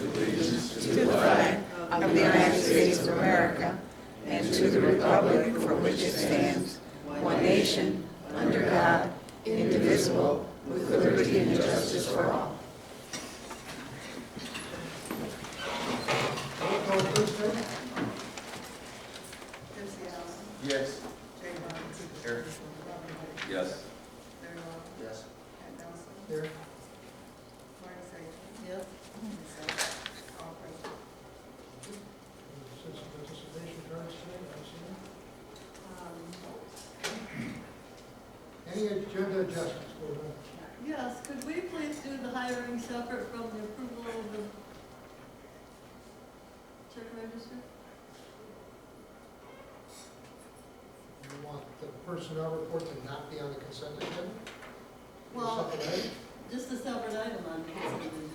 allegiance to the flag of the United States of America and to the republic for which it stands, one nation, under God, indivisible, with liberty and justice for all. Yes. Here. Yes. Yes. Here. Yep. Citizen participation cards today, I see. Any agenda adjustments? Go ahead. Yes, could we please do the hiring separate from the approval of the check register? You want the personnel report to not be on the consent agenda? Well, Separate item? just a separate item on the consent agenda.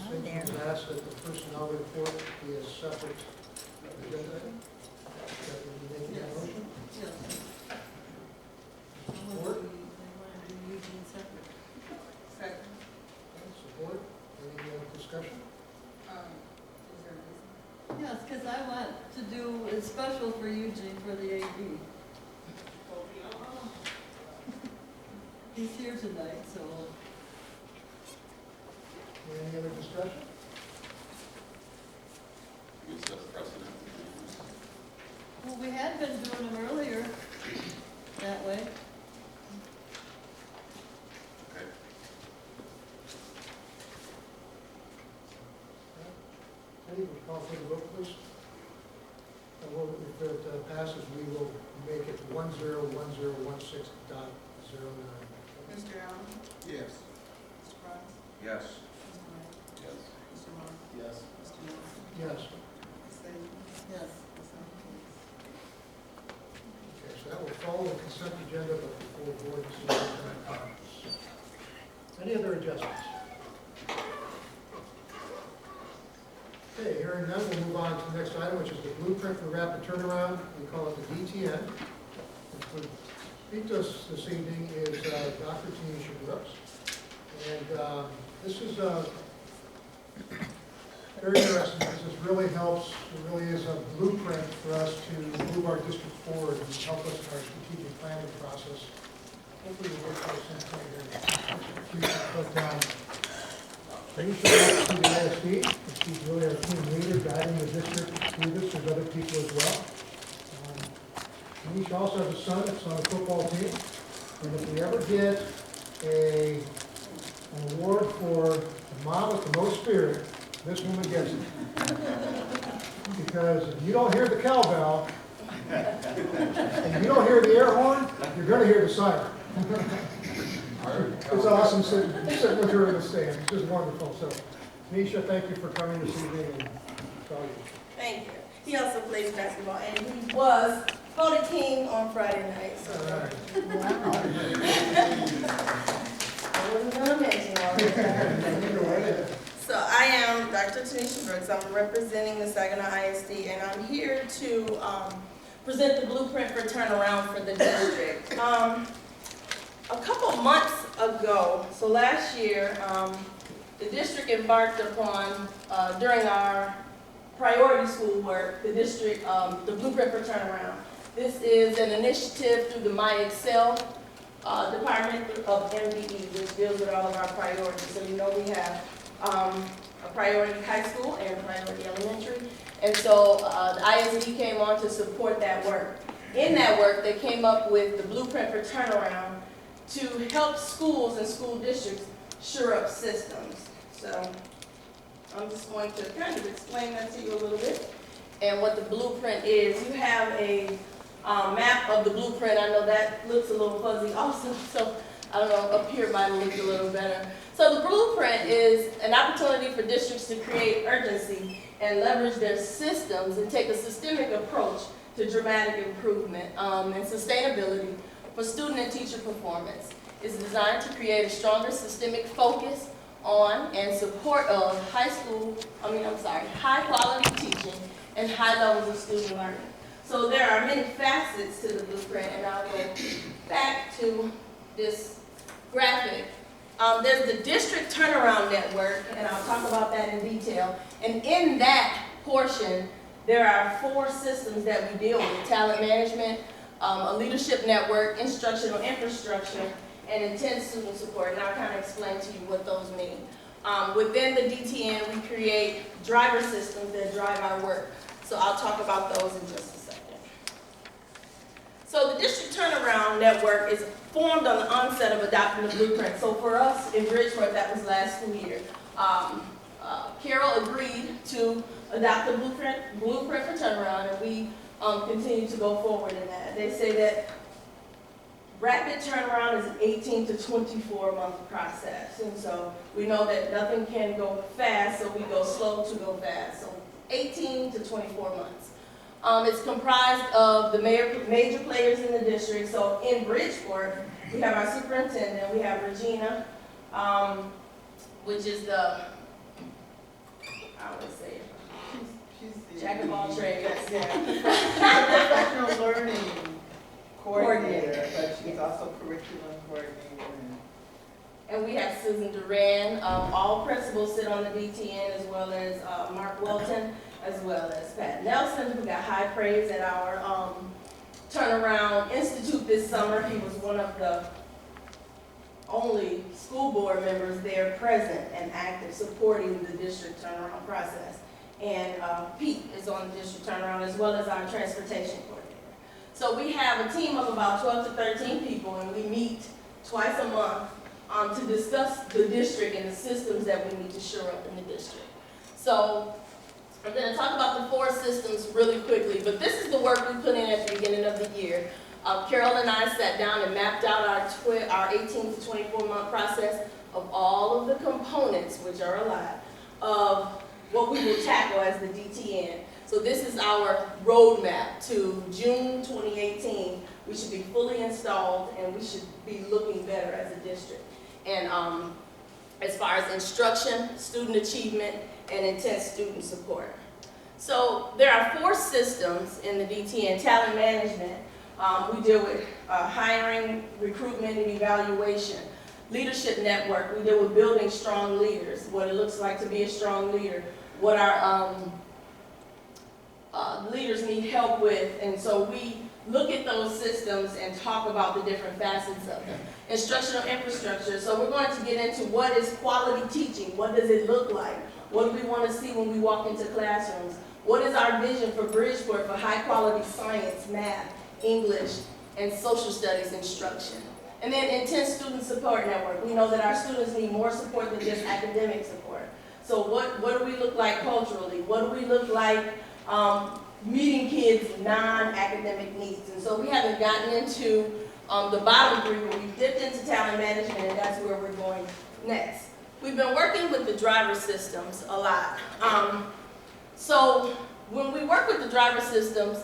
Okay. This is asked that the personnel report be a separate agenda item. That would be making that motion. Yes. Support? They want to do Eugene separate. Second. Okay, support. Any discussion? Is there a reason? Yes, because I want to do it special for Eugene for the AD. He's here tonight, so. Any other discussion? You set a precedent. Well, we had been doing them earlier that way. Okay. Eddie, would you call for the vote, please? And if it passes, we will make it 101016.09. Mr. Allen? Yes. Mr. Price? Yes. Mr. Knight? Yes. Mr. Moore? Yes. Mr. Johnson? Yes. Ms. Davis? Yes. Ms. Hopkins? Okay, so that will follow the consent agenda, but before board decision comments. Any other adjustments? Okay, hearing none, we'll move on to the next item, which is the blueprint for rapid turnaround. We call it the DTN. Which would speak to us this evening is Dr. Tanisha Brooks. And this is very interesting because this really helps, it really is a blueprint for us to move our district forward and help us in our strategic planning process. Hopefully we'll work for some point here. But Tanisha works through the ISD, and she's really our team leader guiding the district through this. There's other people as well. Tanisha also has a son that's on the football team. And if we ever get an award for the mom with the most spirit, this woman gets it. Because if you don't hear the cowbell, and you don't hear the air horn, you're going to hear the siren. It's awesome sitting with her in the stand. It's just wonderful. So, Tanisha, thank you for coming this evening, and it's all you. Thank you. He also plays basketball, and he was voted king on Friday night. So All right. I wasn't going to mention all that. So I am Dr. Tanisha Brooks. I'm representing the Saginaw ISD, and I'm here to present the blueprint for turnaround for the district. A couple months ago, so last year, the district embarked upon, during our priority school work, the district, the blueprint for turnaround. This is an initiative through the My Excel Department of MDE, which deals with all of our priorities. So you know we have a priority high school and a priority elementary. And so the ISD came on to support that work. In that work, they came up with the blueprint for turnaround to help schools and school districts shore up systems. So I'm just going to kind of explain that to you a little bit and what the blueprint is. You have a map of the blueprint. I know that looks a little fuzzy also, so I don't know, up here it might look a little better. So the blueprint is an opportunity for districts to create urgency and leverage their systems and take a systemic approach to dramatic improvement and sustainability for student and teacher performance. It's designed to create a stronger systemic focus on and support of high quality teaching and high levels of student learning. So there are many facets to the blueprint, and I'll go back to this graphic, there's the district turnaround network, and I'll talk about that in detail. And in that portion, there are 4 systems that we deal with: talent management, a leadership network, instructional infrastructure, and intense student support. And I'll kind of explain to you what those mean. Within the DTN, we create driver systems that drive our work. So I'll talk about those in just a second. So the district turnaround network is formed on the onset of adopting the blueprint. So for us in Bridgeport, that was last school year. Carol agreed to adopt the blueprint for turnaround, and we continue to go forward in that. They say that rapid turnaround is an 18 to 24 month process, and so we know that nothing can go fast, so we go slow to go fast. So 18 to 24 months. It's comprised of the major players in the district. So in Bridgeport, we have our superintendent, we have Regina, which is the, I would say, She's the jack of all trades. professional learning coordinator, but she's also curriculum coordinator. And we have Susan Duran. All principals sit on the DTN, as well as Mark Welton, as well as Pat Nelson, who got high praise at our Turnaround Institute this summer. He was one of the only school board members there present and active, supporting the district turnaround process. And Pete is on the district turnaround, as well as our transportation coordinator. So we have a team of about 12 to 13 people, and we meet twice a month to discuss the district and the systems that we need to shore up in the district. So I'm going to talk about the 4 systems really quickly, but this is the work we put in at the beginning of the year. Carol and I sat down and mapped out our 18 to 24 month process of all of the components, which are a lot, of what we will tackle as the DTN. So this is our roadmap to June 2018. We should be fully installed, and we should be looking better as a district. And as far as instruction, student achievement, and intense student support. So there are 4 systems in the DTN. Talent management, we deal with hiring, recruitment, and evaluation. Leadership network, we deal with building strong leaders, what it looks like to be a strong leader, what our leaders need help with, and so we look at those systems and talk about the different facets of them. Instructional infrastructure, so we're going to get into what is quality teaching, what does it look like, what do we want to see when we walk into classrooms, what is our vision for Bridgeport for high quality science, math, English, and social studies instruction. And then intense student support network, we know that our students need more support than just academic support. So what do we look like culturally, what do we look like meeting kids' non-academic needs. And so we haven't gotten into the bottom 3, but we've dipped into talent management, and that's where we're going next. We've been working with the driver systems a lot. So when we work with the driver systems,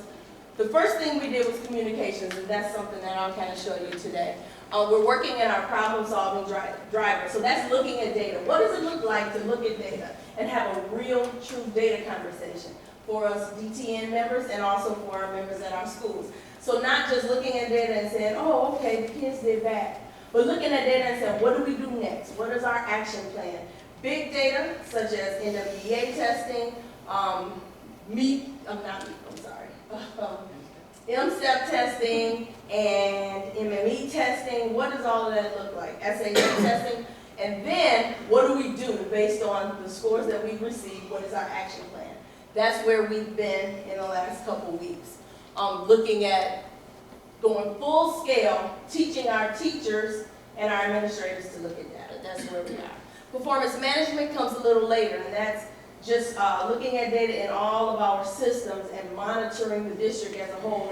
the first thing we did was communications, and that's something that I'll kind of show you today. We're working in our problem-solving driver. So that's looking at data. What does it look like to look at data and have a real, true data conversation for us DTN members and also for our members at our schools? So not just looking at data and saying, oh, okay, the kids did that, but looking at data and saying, what do we do next? What is our action plan? Big data, such as NWEA testing, MSTEP testing and MME testing. What does all of that look like? SAT testing. And then what do we do based on the scores that we've received? What is our action plan? That's where we've been in the last couple weeks. Looking at going full scale, teaching our teachers and our administrators to look at data. That's where we are. Performance management comes a little later, and that's just looking at data in all of our systems and monitoring the district as a whole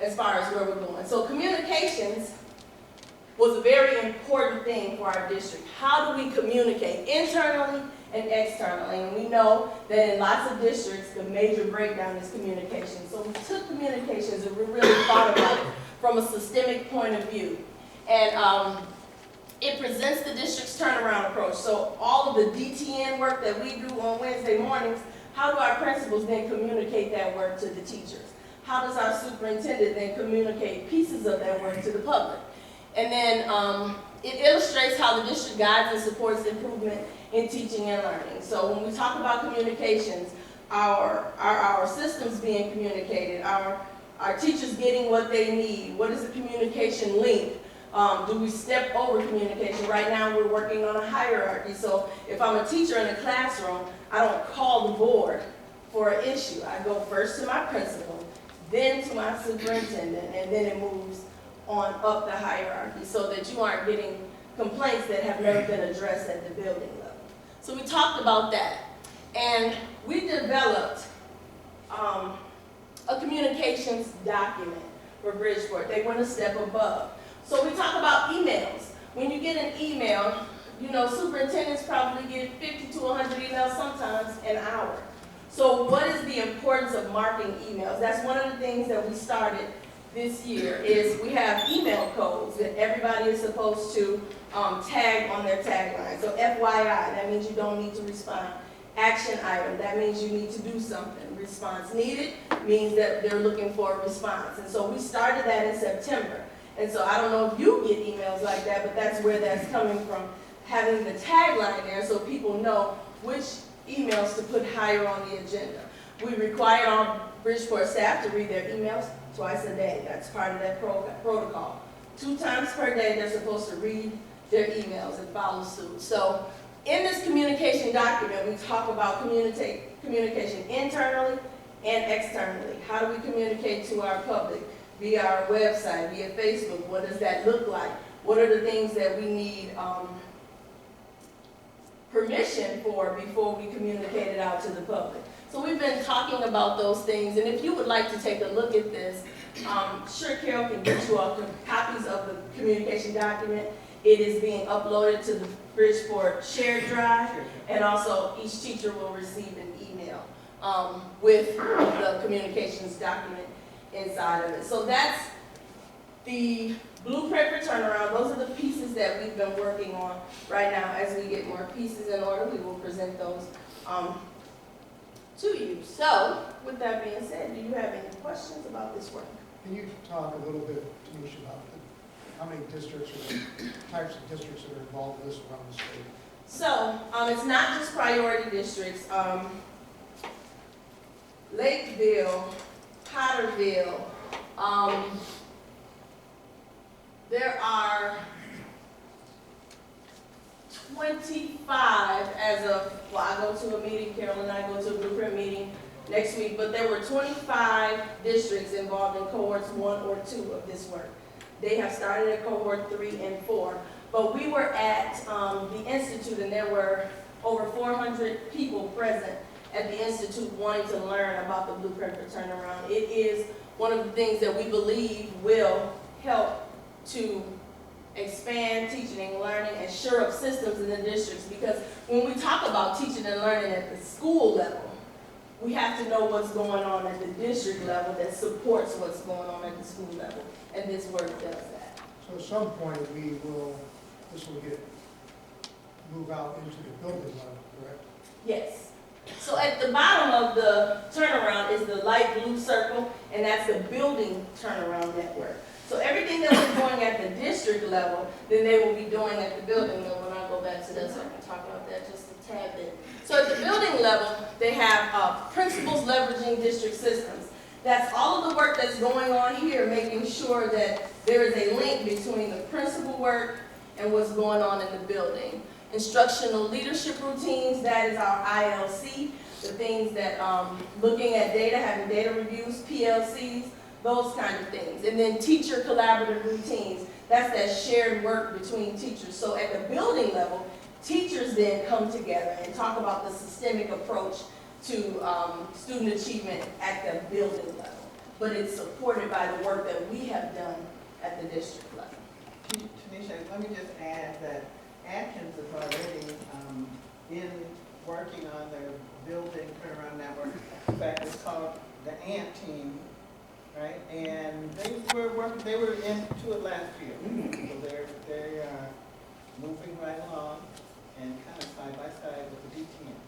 as far as where we're going. So communications was a very important thing for our district. How do we communicate internally and externally? And we know that in lots of districts, the major breakdown is communication. So we took communications and we really thought about it from a systemic point of view. And it presents the district's turnaround approach. So all of the DTN work that we do on Wednesday mornings, how do our principals then communicate that work to the teachers? How does our superintendent then communicate pieces of that work to the public? And then it illustrates how the district guides and supports improvement in teaching and learning. So when we talk about communications, our systems being communicated, our teachers getting what they need, what is the communication link? Do we step over communication? Right now we're working on a hierarchy. So if I'm a teacher in a classroom, I don't call the board for an issue. I go first to my principal, then to my superintendent, and then it moves on up the hierarchy so that you aren't getting complaints that have never been addressed at the building level. So we talked about that. And we developed a communications document for Bridgeport. They went a step above. So we talk about emails. When you get an email, you know, superintendents probably get 50 to 100 emails, sometimes an hour. So what is the importance of marking emails? That's one of the things that we started this year, is we have email codes that everybody is supposed to tag on their tagline. So FYI, that means you don't need to respond. Action item, that means you need to do something. Response needed means that they're looking for a response. And so we started that in September. And so I don't know if you get emails like that, but that's where that's coming from, having the tagline there so people know which emails to put higher on the agenda. We require our Bridgeport staff to read their emails twice a day. That's part of that protocol. 2 times per day, they're supposed to read their emails and follow suit. So in this communication document, we talk about communication internally and externally. How do we communicate to our public? Via our website, via Facebook. What does that look like? What are the things that we need permission for before we communicate it out to the public? So we've been talking about those things, and if you would like to take a look at this, sure Carol can get you all copies of the communication document. It is being uploaded to the Bridgeport shared drive, and also each teacher will receive an email with the communications document inside of it. So that's the blueprint for turnaround. Those are the pieces that we've been working on right now. As we get more pieces in order, we will present those to you. So with that being said, do you have any questions about this work? Can you talk a little bit, Tanisha, about how many districts or types of districts that are involved in this around the state? So it's not just priority districts. Lakeville, Potterville, there are 25 as of, well, I go to a meeting, Carol and I go to a blueprint meeting next week, but there were 25 districts involved in cohorts 1 or 2 of this work. They have started at cohort 3 and 4, but we were at the Institute, and there were over 400 people present at the Institute wanting to learn about the blueprint for turnaround. It is one of the things that we believe will help to expand teaching and learning and shore up systems in the districts, because when we talk about teaching and learning at the school level, we have to know what's going on at the district level that supports what's going on at the school level, and this work does that. So at some point, this will move out into the building level, correct? Yes. So at the bottom of the turnaround is the light blue circle, and that's the building turnaround network. So everything that we're doing at the district level, then they will be doing at the building level. And I'll go back to that so I can talk about that just a tad bit. So at the building level, they have principals leveraging district systems. That's all of the work that's going on here, making sure that there is a link between the principal work and what's going on in the building. Instructional leadership routines, that is our ILC, the things that, looking at data, having data reviews, PLCs, those kind of things. And then teacher collaborative routines, that's that shared work between teachers. So at the building level, teachers then come together and talk about the systemic approach to student achievement at the building level. But it's supported by the work that we have done at the district level. Tanisha, let me just add that Atkins is already in working on their building turnaround network. In fact, it's called the ANT team, right? And they were into it last year. So they're moving right along and kind of side by side with the DTN.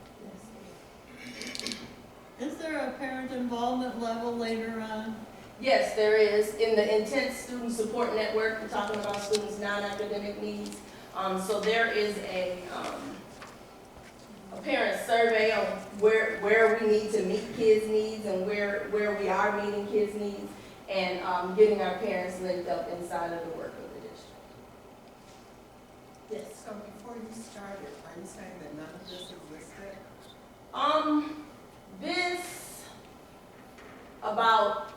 Is there a parent involvement level later on? Yes, there is. In the Intense Student Support Network, we're talking about students' non-academic needs. So there is a parent survey on where we need to meet kids' needs and where we are meeting kids' needs, and getting our parents linked up inside of the work of the district. Yes. So before you started, are you saying that none of this existed?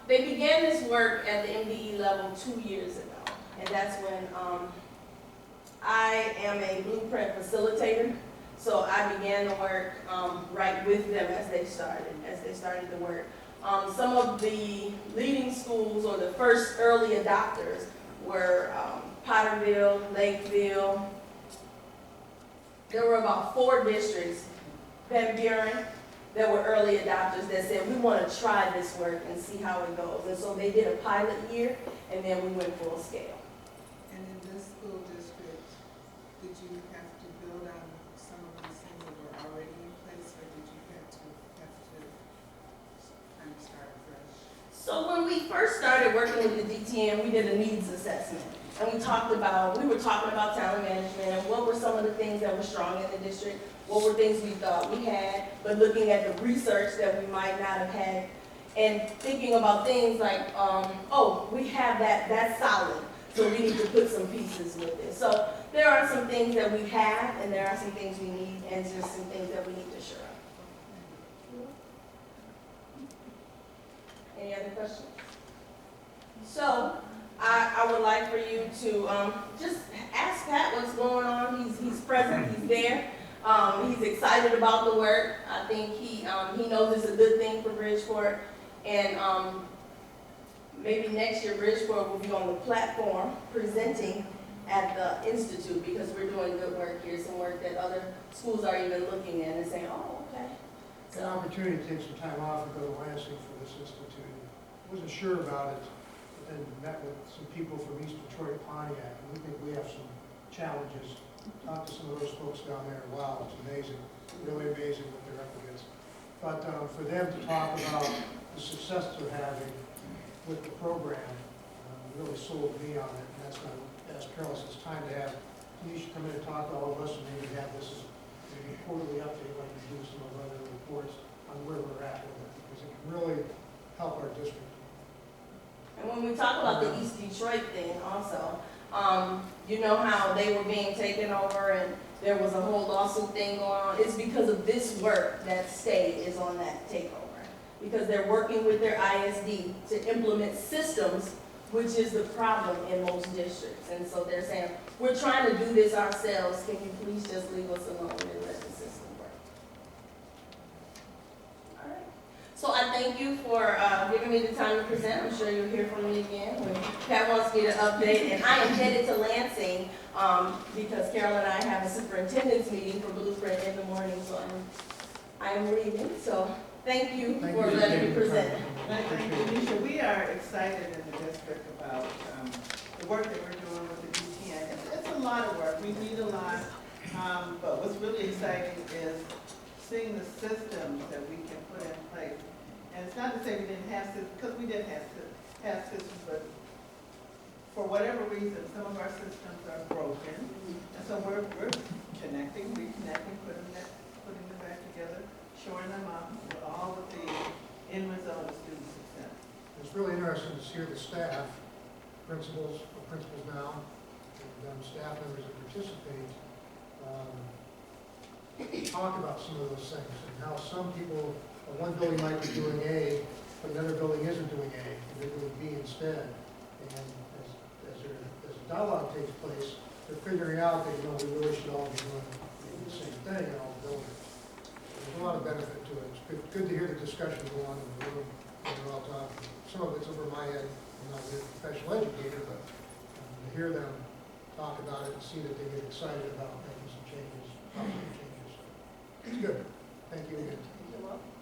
They began this work at the MDE level 2 years ago, and that's when I am a blueprint facilitator. So I began the work right with them as they started the work. Some of the leading schools or the first early adopters were Potterville, Lakeville. There were about 4 districts, Van Buren, that were early adopters that said, we want to try this work and see how it goes. And so they did a pilot year, and then we went full scale. And in this school district, did you have to build on some of these things that were already in place, or did you have to kind of start fresh? So when we first started working with the DTM, we did a needs assessment. And we were talking about talent management and what were some of the things that were strong in the district, what were things we thought we had, but looking at the research that we might not have had, and thinking about things like, we have that's solid, so we need to put some pieces with it. So there are some things that we have, and there are some things we need, and just some things that we need to shore up. Any other questions? So I would like for you to just ask Pat what's going on. He's present, he's there. He's excited about the work. I think he knows it's a good thing for Bridgeport. And maybe next year Bridgeport will be on the platform presenting at the Institute, because we're doing good work here, some work that other schools are even looking at and saying, oh, okay. It's an opportunity to take some time off and go to Lansing for this institute. Wasn't sure about it, but then met with some people from East Detroit, Pontiac, and we think we have some challenges. Talked to some of those folks down there. Wow, it's amazing, really amazing what they're up against. But for them to talk about the success they're having with the program really sold me on it. And that's going to ask Carol, it's time to have Tanisha come in and talk to all of us, and maybe have this as maybe a quarterly update like we do some of our other reports on where we're at with it, because it can really help our district. And when we talk about the East Detroit thing also, you know how they were being taken over and there was a whole lawsuit thing going on? It's because of this work that state is on that takeover. Because they're working with their ISD to implement systems, which is the problem in most districts. And so they're saying, we're trying to do this ourselves. Can you please just leave us alone and let the system work? All right. So I thank you for giving me the time to present. I'm sure you'll hear from me again when Pat wants me to update. And I am headed to Lansing because Carol and I have a superintendent's meeting for Blueprint in the morning, so I am leaving. So thank you for letting me present. Thank you, Tanisha. We are excited in the district about the work that we're doing with the DTN. It's a lot of work. We need a lot. But what's really exciting is seeing the systems that we can put in place. And it's not to say we didn't have systems, because we did have systems, but for whatever reason, some of our systems are broken. And so we're connecting, reconnecting, putting them back together, shoring them up, all with the end result of student success. It's really interesting to hear the staff, principals now, and staff members that participate, talk about some of those things and how some people, one building might be doing A, but another building isn't doing A, and they're doing B instead. And as the dialogue takes place, they're figuring out that, we really should all be doing the same thing in all the buildings. There's a lot of benefit to it. It's good to hear the discussion go on in the room when they're all talking. Some of it's over my head. I'm not a professional educator, but to hear them talk about it and see that they get excited about making some changes, positive changes. It's good. Thank you again. You're welcome.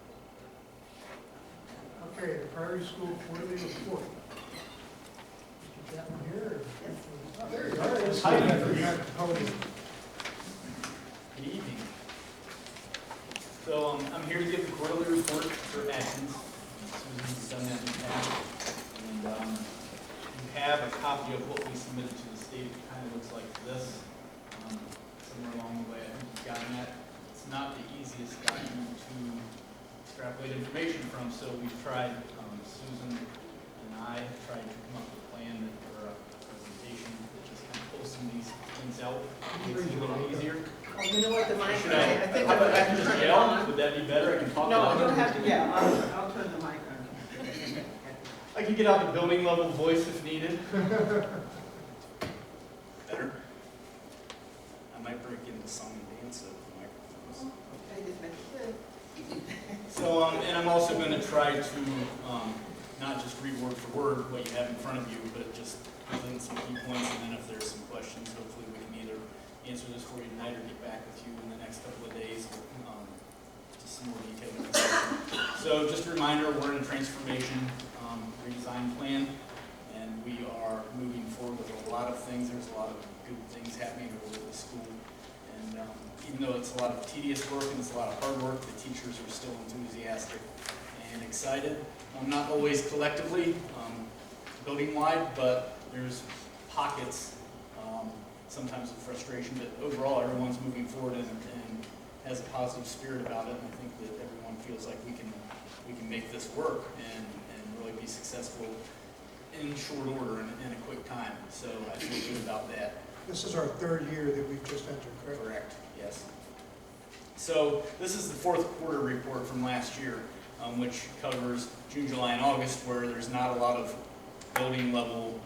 Okay, the Prairie School Quarterly Report. Mr. Chapman here? Oh, there you are. Hi. Podium. Good evening. So I'm here to give the quarterly report for Atkins. Susan's done that in the past. And have a copy of what we submitted to the state. It kind of looks like this. Somewhere along the way, I think you've gotten that. It's not the easiest document to extrapolate information from, so we've tried, Susan and I tried to come up with a plan or a presentation that just kind of pulls some of these things out. Makes it a little easier. Oh, you know what, the mic, Should I think how about I I'm can just turn it yell? on. Would that be better? I can talk No, louder. you don't have to, yeah, I'll turn the mic on. I can get out the building level voice if needed. Better. I might break into song and dance of the microphones. Okay, just make it good. So, and I'm also going to try to not just read word for word what you have in front of you, but just fill in some key points, and then if there's some questions, hopefully we can either answer this for you tonight or get back with you in the next couple of days with just some more detailed information. So just a reminder, we're in a transformation redesign plan, and we are moving forward with a lot of things. There's a lot of good things happening over the school. And even though it's a lot of tedious work and it's a lot of hard work, the teachers are still enthusiastic and excited. Not always collectively, building-wide, but there's pockets sometimes of frustration, but overall everyone's moving forward and has a positive spirit about it, and I think that everyone feels like we can make this work and really be successful in short order and in a quick time. So I feel good about that. This is our third year that we've just entered, correct? Correct, yes. So this is the fourth quarter report from last year, which covers June, July, and August, where there's not a lot of building level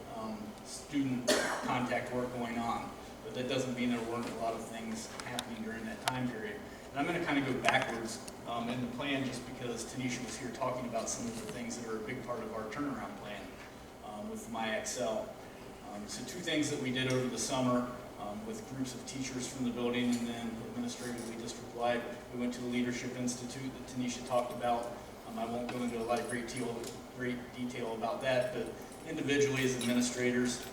student contact work going on. But that doesn't mean there weren't a lot of things happening during that time period. And I'm going to kind of go backwards in the plan just because Tanisha was here talking about some of the things that are a big part of our turnaround plan with MyExcel. So two things that we did over the summer with groups of teachers from the building and then administratively district-wide. We went to the Leadership Institute that Tanisha talked about. I won't go into a lot of great detail about that, but individually as administrators,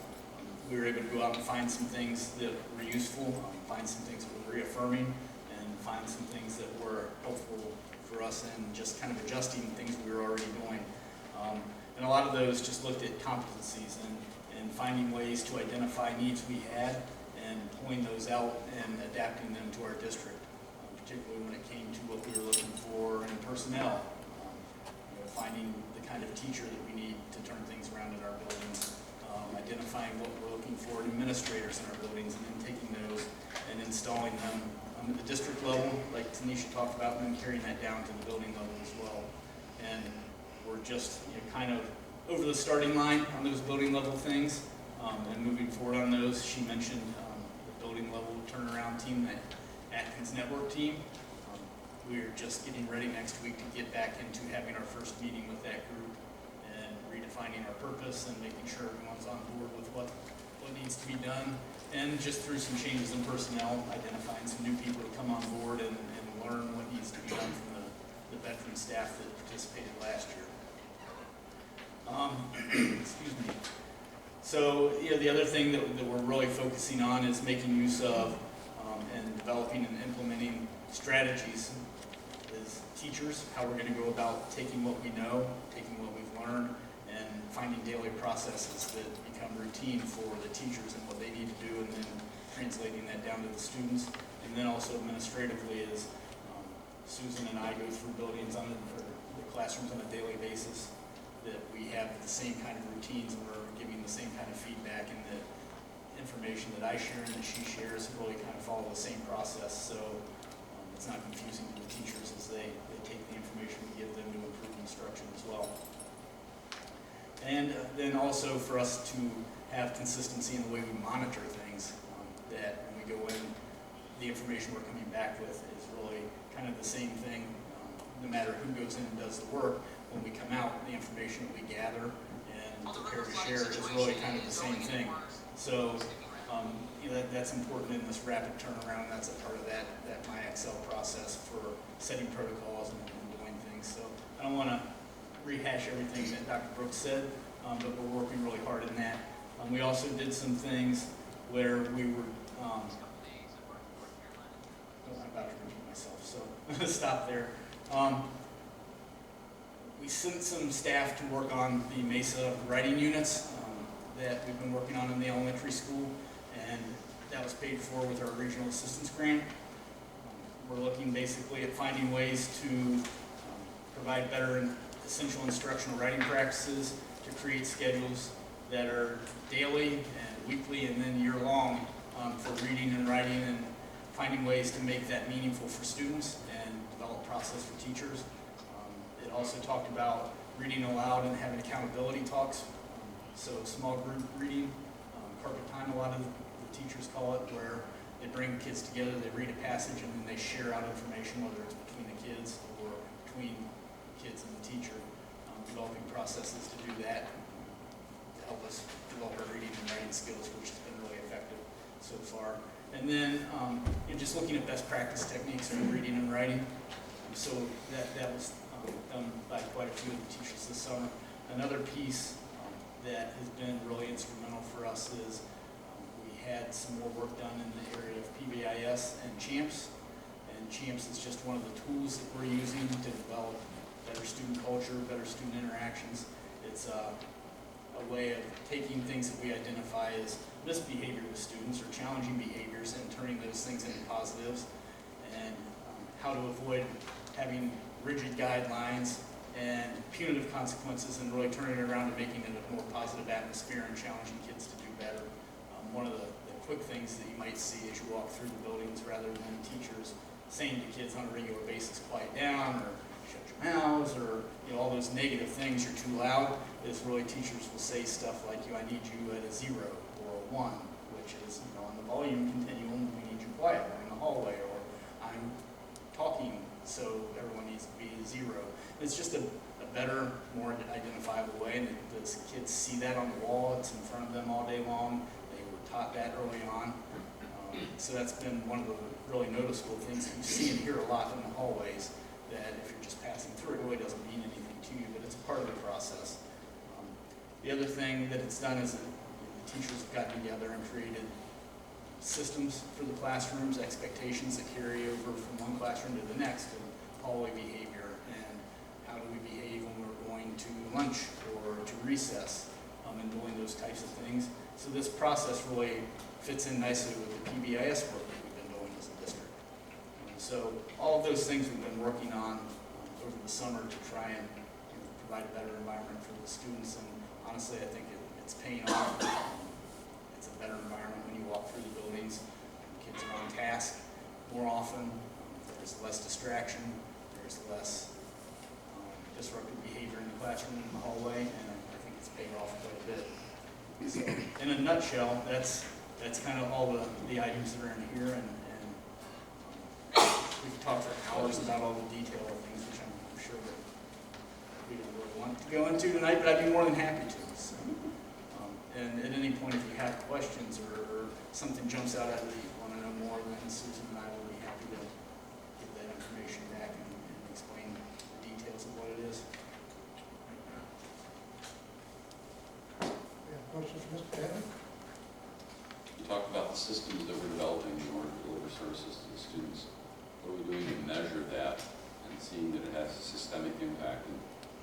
we were able to go out and find some things that were useful, find some things that were reaffirming, and find some things that were helpful for us in just kind of adjusting things we were already doing. And a lot of those just looked at competencies and finding ways to identify needs we had and pulling those out and adapting them to our district, particularly when it came to what we were looking for in personnel, finding the kind of teacher that we need to turn things around in our buildings, identifying what we're looking for in administrators in our buildings, and then taking those and installing them at the district level, like Tanisha talked about, and then carrying that down to the building level as well. And we're just kind of over the starting line on those building level things and moving forward on those. She mentioned the building level turnaround team, that Atkins Network team. We're just getting ready next week to get back into having our first meeting with that group and redefining our purpose and making sure everyone's on board with what needs to be done. And just through some changes in personnel, identifying some new people to come on board and learn what needs to be done from the veteran staff that participated last year. Excuse me. So the other thing that we're really focusing on is making use of and developing and implementing strategies as teachers, how we're going to go about taking what we know, taking what we've learned, and finding daily processes that become routine for the teachers and what they need to do, and then translating that down to the students. And then also administratively is Susan and I go through buildings or the classrooms on a daily basis, that we have the same kind of routines and we're giving the same kind of feedback, and the information that I share and that she shares really kind of follow the same process, so it's not confusing to the teachers as they take the information we give them to improve instruction as well. And then also for us to have consistency in the way we monitor things, that when we go in, the information we're coming back with is really kind of the same thing, no matter who goes in and does the work. When we come out, the information that we gather and prepare to share is really kind of the same thing. So that's important in this rapid turnaround. That's a part of that MyExcel process for setting protocols and doing things. So I don't want to rehash everything that Dr. Brooks said, but we're working really hard in that. We also did some things where we were, I'm about to repeat myself, so stop there. We sent some staff to work on the MESA writing units. that we've been working on in the elementary school, and that was paid for with our regional assistance grant. We're looking basically at finding ways to provide better and essential instructional writing practices, to create schedules that are daily and weekly and then year-long for reading and writing, and finding ways to make that meaningful for students and develop process for teachers. It also talked about reading aloud and having accountability talks. So small group reading, carpet time, a lot of the teachers call it, where they bring kids together, they read a passage, and then they share out information, whether it's between the kids or between kids and the teacher. Developing processes to do that to help us develop our reading and writing skills, which has been really effective so far. And then just looking at best practice techniques for reading and writing. So that was done by quite a few of the teachers this summer. Another piece that has been really instrumental for us is we had some more work done in the area of PBIS and CHAMPS. And CHAMPS is just one of the tools that we're using to develop better student culture, better student interactions. It's a way of taking things that we identify as misbehavior with students or challenging behaviors and turning those things into positives, and how to avoid having rigid guidelines and punitive consequences, and really turning it around to making it a more positive atmosphere and challenging kids to do better. One of the quick things that you might see as you walk through the buildings, rather than teachers saying to kids on a regular basis, quiet down, or shut your mouths, or all those negative things, you're too loud, is really teachers will say stuff like, I need you at a 0 or a 1, which is, on the volume continuum, we need you quiet, or in the hallway, or I'm talking, so everyone needs to be a 0. It's just a better, more identifiable way, and the kids see that on the wall. It's in front of them all day long. They were taught that early on. So that's been one of the really noticeable things that you see and hear a lot in the hallways, that if you're just passing through, it really doesn't mean anything to you, but it's a part of the process. The other thing that it's done is that the teachers have gotten together and created systems for the classrooms, expectations that carry over from one classroom to the next, and hallway behavior, and how do we behave when we're going to lunch or to recess, and doing those types of things. So this process really fits in nicely with the PBIS work that we've been doing as a district. So all of those things we've been working on over the summer to try and provide a better environment for the students, and honestly, I think it's paying off. It's a better environment when you walk through the buildings. Kids are on task more often. There's less distraction. There's less disruptive behavior in the classroom, in the hallway, and I think it's paid off quite a bit. So, in a nutshell, that's kind of all the items that are in here, and we could talk for hours about all the detail of things, which I'm sure that we don't really want to go into tonight, but I'd be more than happy to. So, and at any point, if you have questions or something jumps out at you that you want to know more, then Susan and I will be happy to give that information back and explain the details of what it is. Questions, Mr. Bennett? You talked about the systems that we're developing in order to deliver services to the students. What are we doing to measure that and seeing that it has a systemic impact and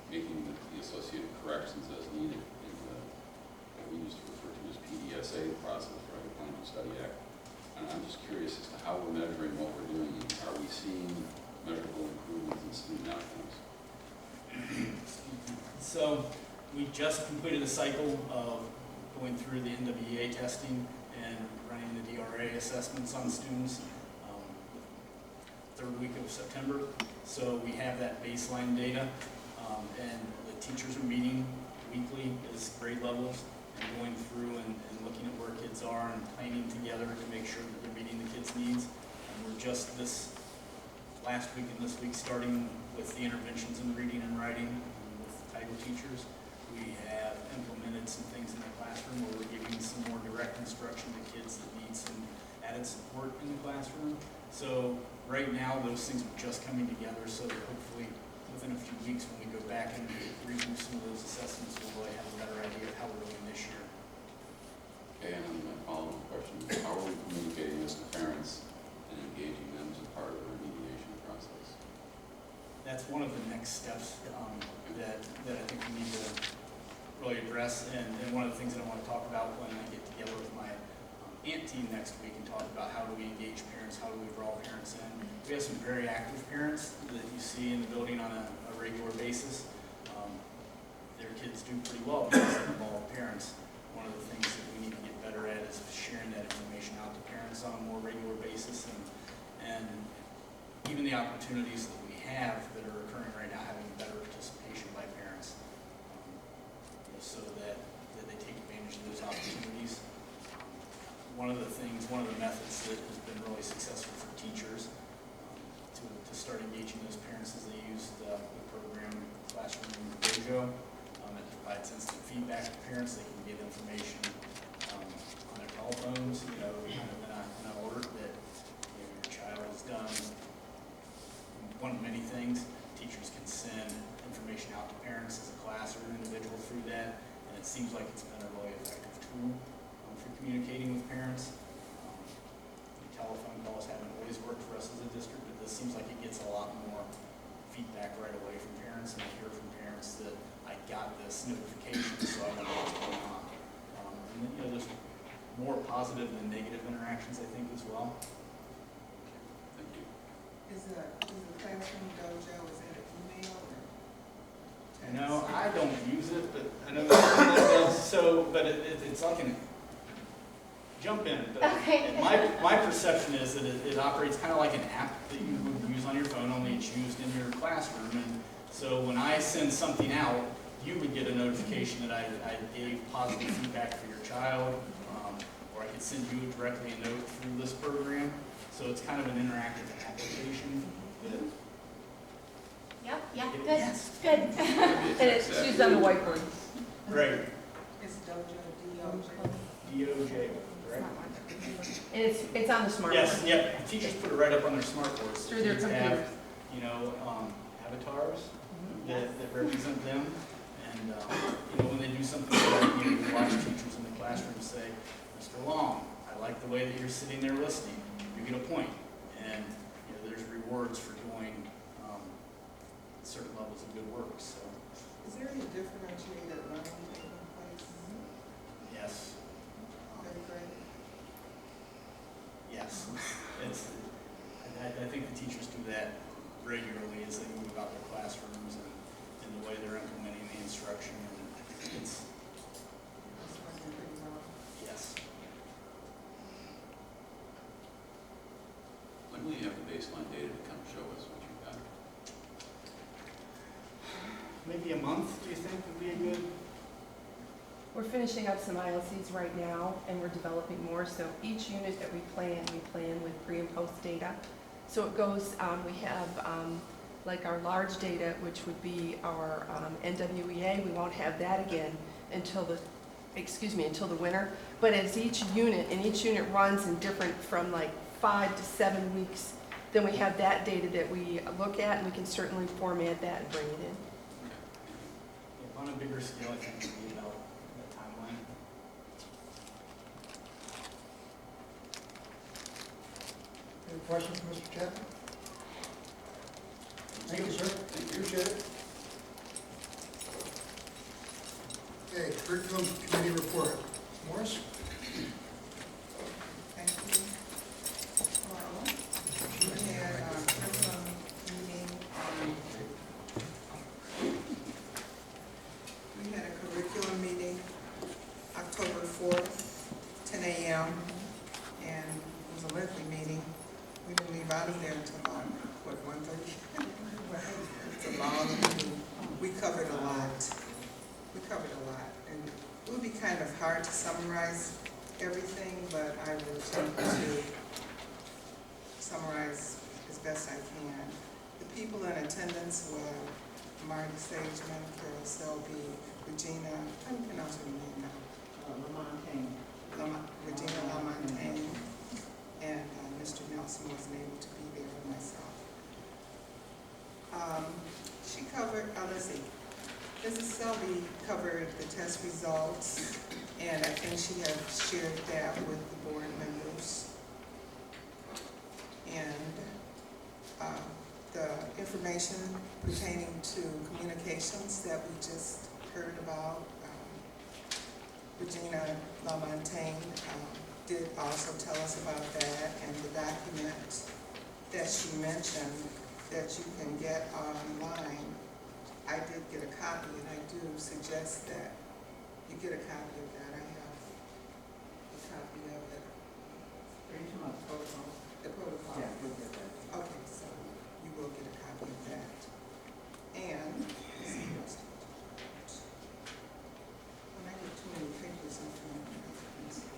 making the associated corrections as needed in what we used to refer to as PDSA process, right, Plan to Study Act? And I'm just curious as to how we're measuring what we're doing. Are we seeing measurable improvements in student outcomes? So we just completed a cycle of going through the NWEA testing and running the DRA assessments on students third week of September. So we have that baseline data, and the teachers are meeting weekly as grade levels and going through and looking at where kids are and planning together to make sure that they're meeting the kids' needs. And we're just this last week and this week starting with the interventions in reading and writing with title teachers. We have implemented some things in the classroom where we're giving some more direct instruction to kids that need some added support in the classroom. So right now, those things are just coming together, so that hopefully within a few weeks when we go back and review some of those assessments, we'll really have a better idea of how we're doing this year. Okay, and then my follow-up question is, how are we communicating this to parents and engaging them as a part of the remediation process? That's one of the next steps that I think we need to really address, and one of the things that I want to talk about when I get together with my ANT team next week and talk about how do we engage parents, how do we draw parents in. We have some very active parents that you see in the building on a regular basis. Their kids do pretty well because they involve parents. One of the things that we need to get better at is sharing that information out to parents on a more regular basis, and even the opportunities that we have that are occurring right now, having better participation by parents, so that they take advantage of those opportunities. One of the methods that has been really successful for teachers to start engaging those parents is they use the program Classroom Dojo. It provides instant feedback to parents. They can get information on their telephones, kind of in an alert that your child has done one of many things. Teachers can send information out to parents as a class or an individual through that, and it seems like it's been a really effective tool for communicating with parents. Telephone calls haven't always worked for us as a district, but this seems like it gets a lot more feedback right away from parents, and I hear from parents that I got this notification, so I know what's going on. And then, there's more positive than negative interactions, I think, as well. Thank you. Is the Classroom Dojo, is that an email or? No, I don't use it, but I know that does. So, but it's like an jump in. But my perception is that it operates kind of like an app that you would use on your phone, only it's used in your classroom. And so when I send something out, you would get a notification that I gave positive feedback for your child, or I could send you directly a note through this program. So it's kind of an interactive application that. Yep, yeah, good, Yes. good. And it's used on the whiteboard. Great. It's Dojo, DOJ, correct? And it's on the smart Yes, board. yep. Teachers put it right up on their smart boards. Through their Kids computer. have, avatars that represent them. And, when they do something like, you watch teachers in the classroom say, Mr. Long, I like the way that you're sitting there listening. You get a point. And, there's rewards for doing certain levels of good work. So, Is there any differentiated learning taking place? yes. Third grade? Yes. I think the teachers do that regularly as they move about their classrooms and the way they're implementing the instruction. And it's, That's working pretty well. yes. When will you have the baseline data to come show us what you've done? Maybe a month, do you think, would be a good? We're finishing up some ILCs right now, and we're developing more. So each unit that we plan with pre and post data. So it goes, we have like our large data, which would be our NWEA. We won't have that again until the winter. But as each unit runs in different from like 5 to 7 weeks, then we have that data that we look at, and we can certainly format that and bring it in. On a bigger scale, I think we need about that timeline. Any questions for Mr. Chapman? Thank you, sir. Appreciate it. Okay, curriculum committee report. Morris? Thank you. We had our curriculum meeting October 4th, 10 a.m., and it was a lengthy meeting. We didn't leave out of there until about, 1:30? It's a long meeting. We covered a lot. And it would be kind of hard to summarize everything, but I will attempt to summarize as best I can. The people in attendance were Marty Sageman, Carol Selby, Regina, how do you pronounce her name now? Regina Lamontagne, and Mr. Nelson wasn't able to be there for myself. She covered, let's see, Mrs. Selby covered the test results, and I think she had shared that with the board members. And the information pertaining to communications that we just heard about, Regina LaMontagne did also tell us about that, and the document that she mentioned that you can get online. I did get a copy, and I do suggest that you get a copy of that. I have a copy of it. Are you talking about protocol? The protocol. Yeah, we'll get that. Okay, so you will get a copy of that. And, let's see what else. When I get too many papers in front of me, I can see.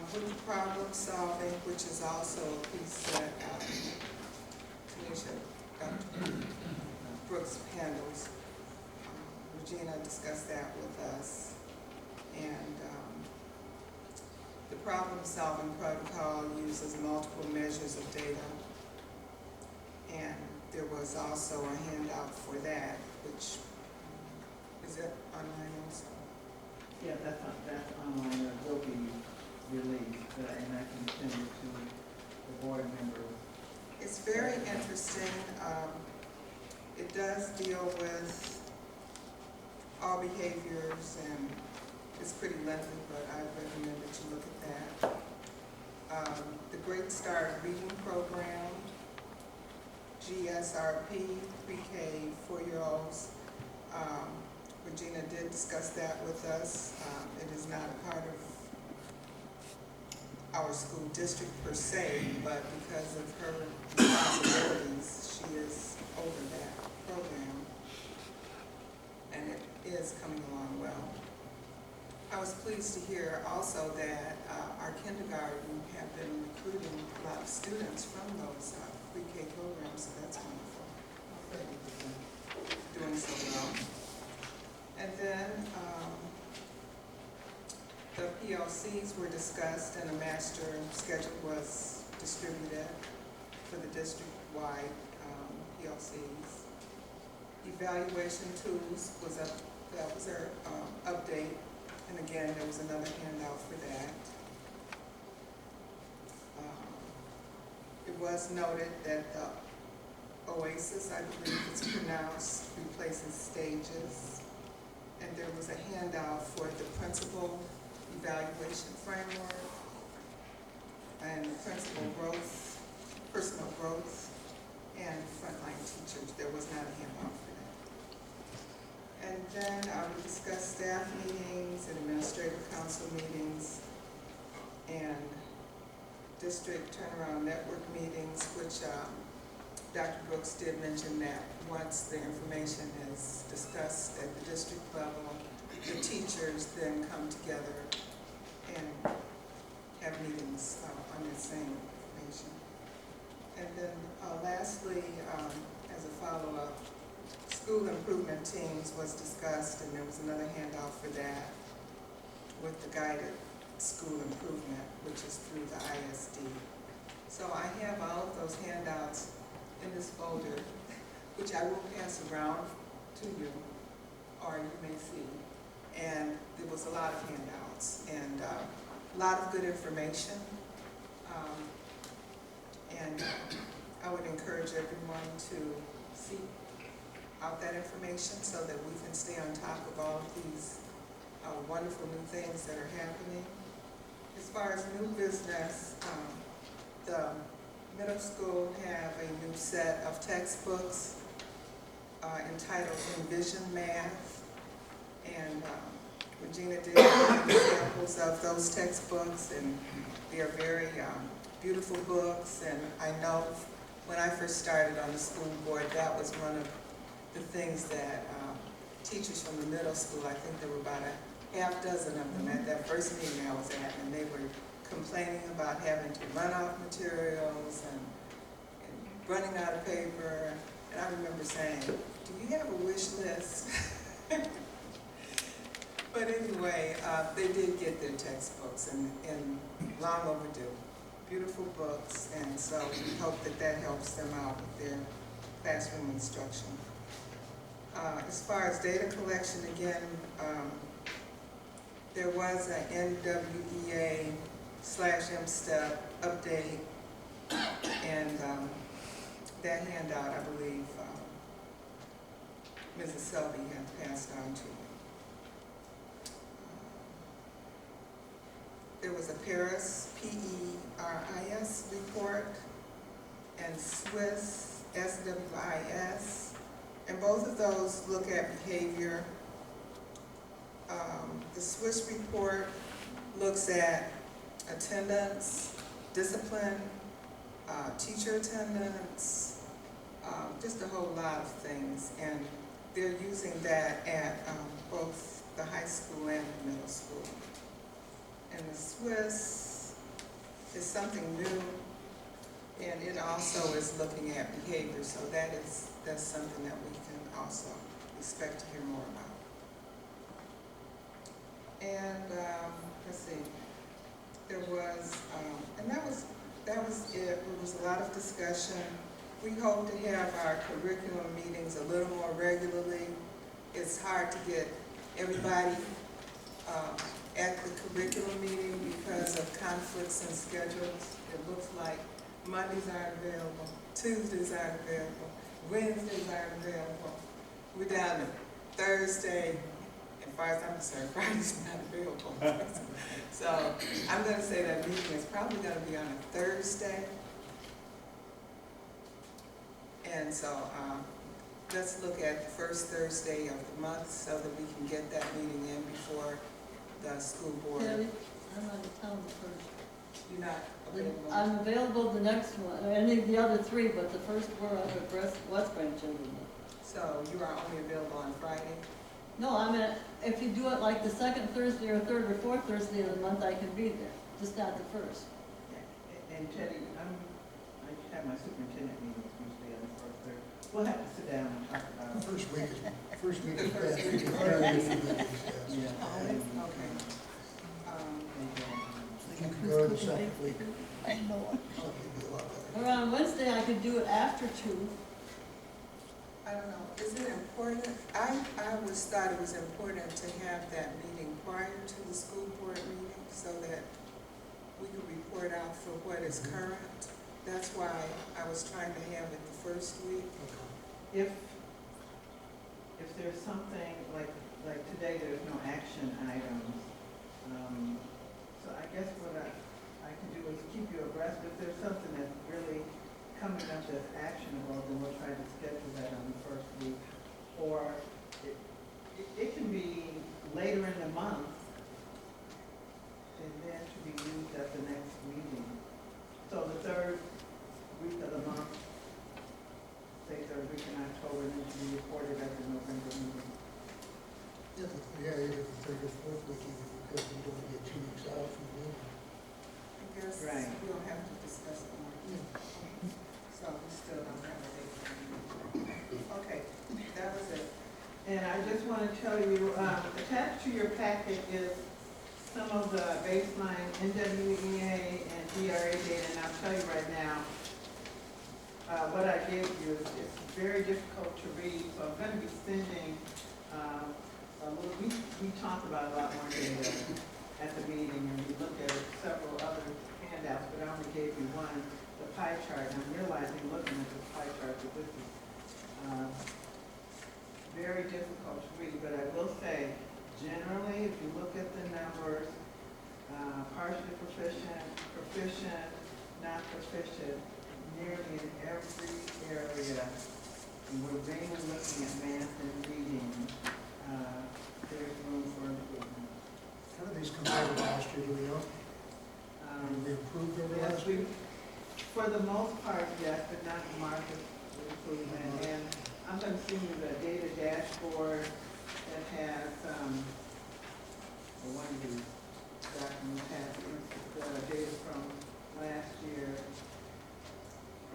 With problem solving, which is also a piece that Tanisha, Dr. Brooks handles. Regina discussed that with us. And the problem solving protocol uses multiple measures of data. And there was also a handout for that, which is it online also? Yeah, that's online, it will be released, and I can send it to the board members. It's very interesting. It does deal with all behaviors, and it's pretty lengthy, but I recommend that you look at that. The Great Start Reading Program, GSRP, pre-K, 4-year-olds. Regina did discuss that with us. It is not a part of our school district per se, but because of her responsibilities, she is over that program, and it is coming along well. I was pleased to hear also that our kindergarten have been recruiting a lot of students from those pre-K programs, so that's wonderful. Doing so well. And then the PLCs were discussed, and a master schedule was distributed for the district-wide PLCs. Evaluation tools was up. That was our update, and again there was another handout for that. It was noted that the OASIS, I believe it's pronounced, replaces stages, and there was a handout for the principal evaluation framework and principal growth, personal growth, and frontline teachers. There was not a handout for that. And then we discussed staff meetings and administrative council meetings and district turnaround network meetings, which Dr. Brooks did mention that once the information is discussed at the district level, the teachers then come together and have meetings on the same information. And then lastly, as a follow-up, school improvement teams was discussed, and there was another handout for that with the guided school improvement, which is through the ISD. So I have all of those handouts in this folder, which I will pass around to you, or you may see. And there was a lot of handouts and a lot of good information. And I would encourage everyone to seek out that information so that we can stay on top of all of these wonderful new things that are happening. As far as new business, the middle school have a new set of textbooks entitled Envision Math, and Regina did give examples of those textbooks, and they are very beautiful books. And I know when I first started on the school board, that was one of the things that teachers from the middle school, I think there were about a half dozen of them at that first meeting I was at, and they were complaining about having to run off materials and running out of paper. And I remember saying, do you have a wish list? But anyway, they did get their textbooks, and long overdue. Beautiful books, and so we hope that that helps them out with their classroom instruction. As far as data collection, again, there was an NWEA/MSTEP update, and that handout, I believe, Mrs. Selby had passed on to me. There was a Paris, P-E-R-I-S report, and Swiss, S-W-I-S, and both of those look at behavior. The Swiss report looks at attendance, discipline, teacher attendance, just a whole lot of things, and they're using that at both the high school and the middle school. And the Swiss is something new, and it also is looking at behavior, so that's something that we can also expect to hear more about. And let's see, there was, and that was it. There was a lot of discussion. We hope to have our curriculum meetings a little more regularly. It's hard to get everybody at the curriculum meeting because of conflicts and schedules. It looks like Mondays aren't available, Tuesdays aren't available, Wednesdays aren't available. We're down to Thursday, as far as I'm concerned, Friday's not available. So I'm going to say that meeting is probably going to be on a Thursday. And so let's look at the first Thursday of the month so that we can get that meeting in before the school board. Debbie, I'm out of town the first. You're not available? I'm available the next one, or any of the other three, but the first four are the West Branch children. So you are only available on Friday? No, I mean, if you do it like the second Thursday or third or fourth Thursday of the month, I can be there, just not the first. And Teddy, I have my superintendent meeting Tuesday on the first, third. We'll have to sit down and talk about it. First week is First bad. week is Yeah. Okay. You can go to the second week. I know. It'll be a lot better. Or on Wednesday, I could do it after 2. I don't know, is it important? I always thought it was important to have that meeting prior to the school board meeting so that we could report out for what is current. That's why I was trying to have it the first week. If there's something, like today, there's no action items, so I guess what I can do is keep you abreast. If there's something that's really coming up that's actionable, then we'll try to schedule that on the first week. Or it can be later in the month, and then to be used at the next meeting. So the third week of the month, say third week in October, and then to be reported at the November meeting. Yeah, either the third or fourth week, even because we don't get 2 weeks out from the meeting. I guess Right. we'll have to discuss it more. So we still don't have a date. Okay, that was it. And I just want to tell you, attached to your packet is some of the baseline NWEA and DRA data, and I'll tell you right now, what I gave you is very difficult to read, so I'm going to be sending we talked about a lot more data at the meeting, and we looked at several other handouts, but I only gave you one, the pie chart. And I'm realizing, looking at this pie chart, that this is very difficult to read, but I will say, generally, if you look at the numbers, partially proficient, proficient, not proficient, nearly in every area, and we're mainly looking at math and reading, there's room for improvement. How do these compare to last year, do we know? They improved over Yes, last year? for the most part, yes, but not market improvement. And I'm going to send you the data dashboard that has, one of these documents has the data from last year.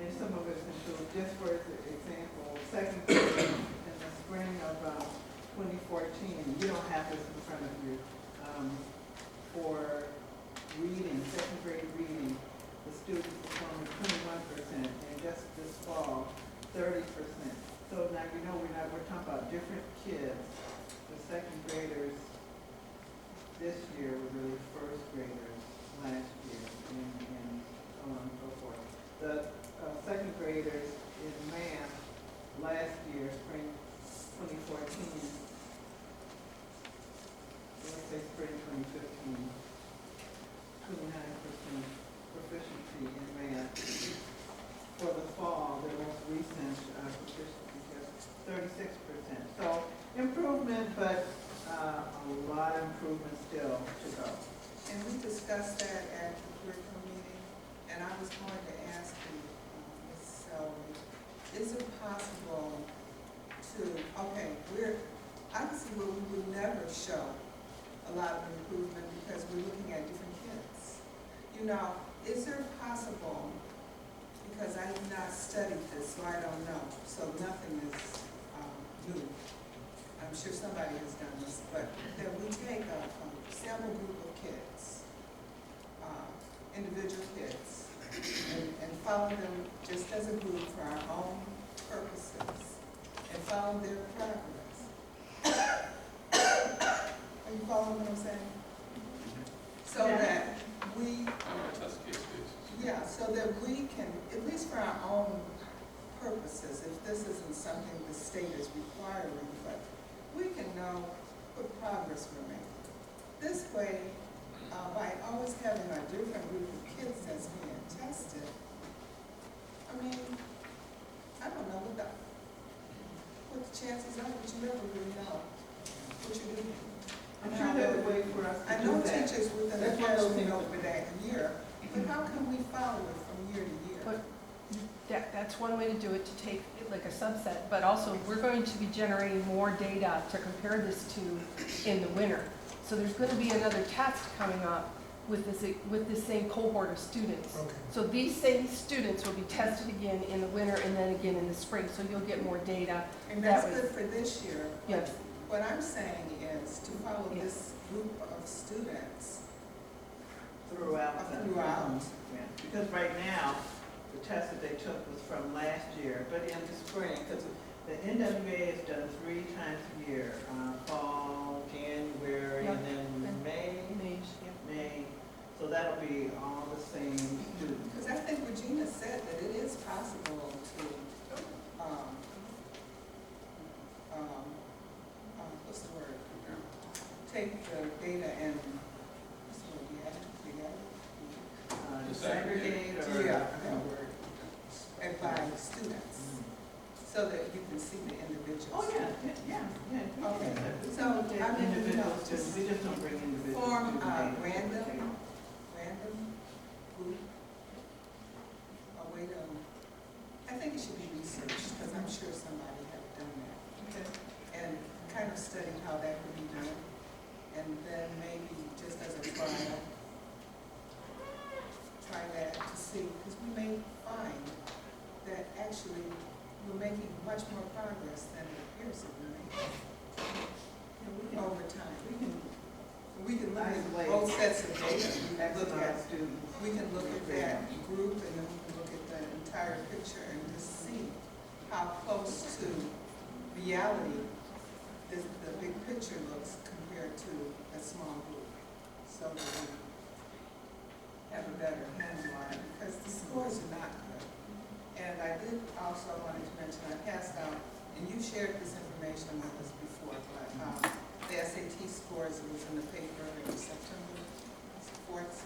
And some of it's improved. Just for example, second grade in the spring of 2014, you don't have this in front of you, for reading, second grade reading, the students performing 21%, and just this fall, 30%. So now you know we're talking about different kids. The second graders this year were really first graders last year, and so on and so forth. The second graders in math last year, spring 2014, let's say spring 2015, 29% proficiency in math. For the fall, the most recent proficiency test, 36%. So improvement, but a lot of improvement still to go. And we discussed that at the curriculum meeting, and I was going to ask you, Ms. Selby, is it possible to, okay, obviously we would never show a lot of improvement because we're looking at different kids. You know, is there possible, because I have not studied this, so I don't know, so nothing is new. I'm sure somebody has done this, but that we take a sample group of kids, individual kids, and follow them just as a group for our own purposes, and follow their progress. Are you following what I'm saying? So that we, Test case basis. yeah, so that we can, at least for our own purposes, if this isn't something the state is requiring, but we can know what progress we're making. This way, by always having a different group of kids that's being tested, I mean, I don't know what the chances are, but you never really know what you're doing. I'm sure there's a way for us to I do know that. teachers within the That's one of those classroom things over that year, but how can we follow it from year to year? But that's one way to do it, to take it like a subset, but also we're going to be generating more data to compare this to in the winter. So there's going to be another test coming up with this same cohort of students. Okay. So these same students will be tested again in the winter and then again in the spring, so you'll get more data. And that's that way. good for this year. Yes. What I'm saying is to follow Yes. this group of students Throughout. throughout. Yeah, because right now, the test that they took was from last year, but in the spring, because the NWA is done 3 times a year, fall, January, Yep. and then And May, May. so that'll be all the same students. Because I think Regina said that it is possible to, what's the word? Take the data and, what's the word, Disaggregate or? Yeah, that word, and by students, so that you can see the individuals. Oh, yeah. Okay. So, So, I mean, you know, just we just don't bring individuals. form to the a table. random group, a way to, I think it should be researched, because I'm sure somebody has done that. Okay. And kind of study how that could be done, and then maybe just as a trial, try that to see, because we may find that actually we're making much more progress than it appears that we're making over time. We can look at both sets of data. We can look at that group, and then we can look at the entire picture and just see how close to reality the big picture looks compared to a small group, so that we have a better handle on it, because the scores are not good. And I did also wanted to mention, I passed out, and you shared this information with us before, but the SAT scores, it was in the paper in September, Sports,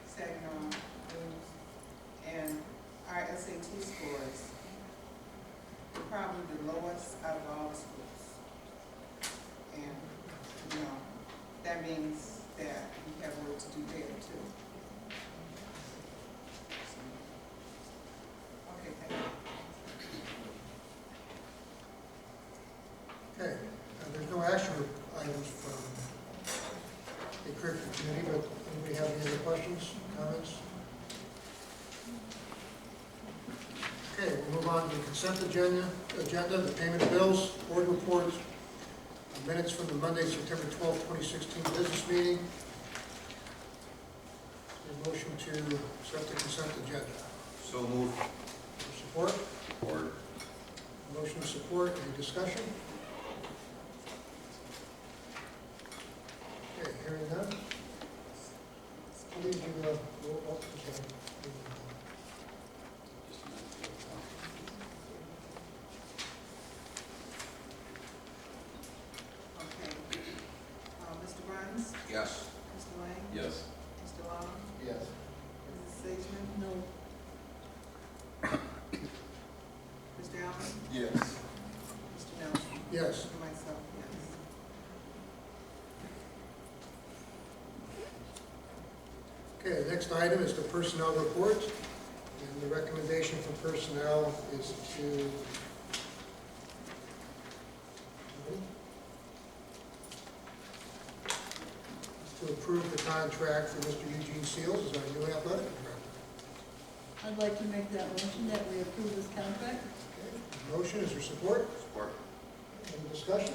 Saginaw News, and our SAT scores were probably the lowest out of all the schools. And, you know, that means that we have work to do there too. Okay, thank you. Okay, there's no action items from the curriculum committee, but anybody have any other questions, comments? Okay, we'll move on to the consent agenda, the payment of bills, board reports, minutes from the Monday, September 12, 2016 business meeting. A motion to accept the consent agenda. So moved. Support? Or Motion of support, any discussion? Okay, hearing none. Please, you, roll up, sorry. just a minute. Yes. Mr. Lang? Yes. Mr. Long? Yes. Mrs. Sageman? No. Mr. Allen? Yes. Mr. Nelson? Yes. And myself, yes. Okay, the next item is the personnel report. And the recommendation for personnel is to approve the contract for Mr. Eugene Seals as our new athletic director. I'd like to make that motion that we approve this contract. Okay, motion, is there support? Support. Any discussion?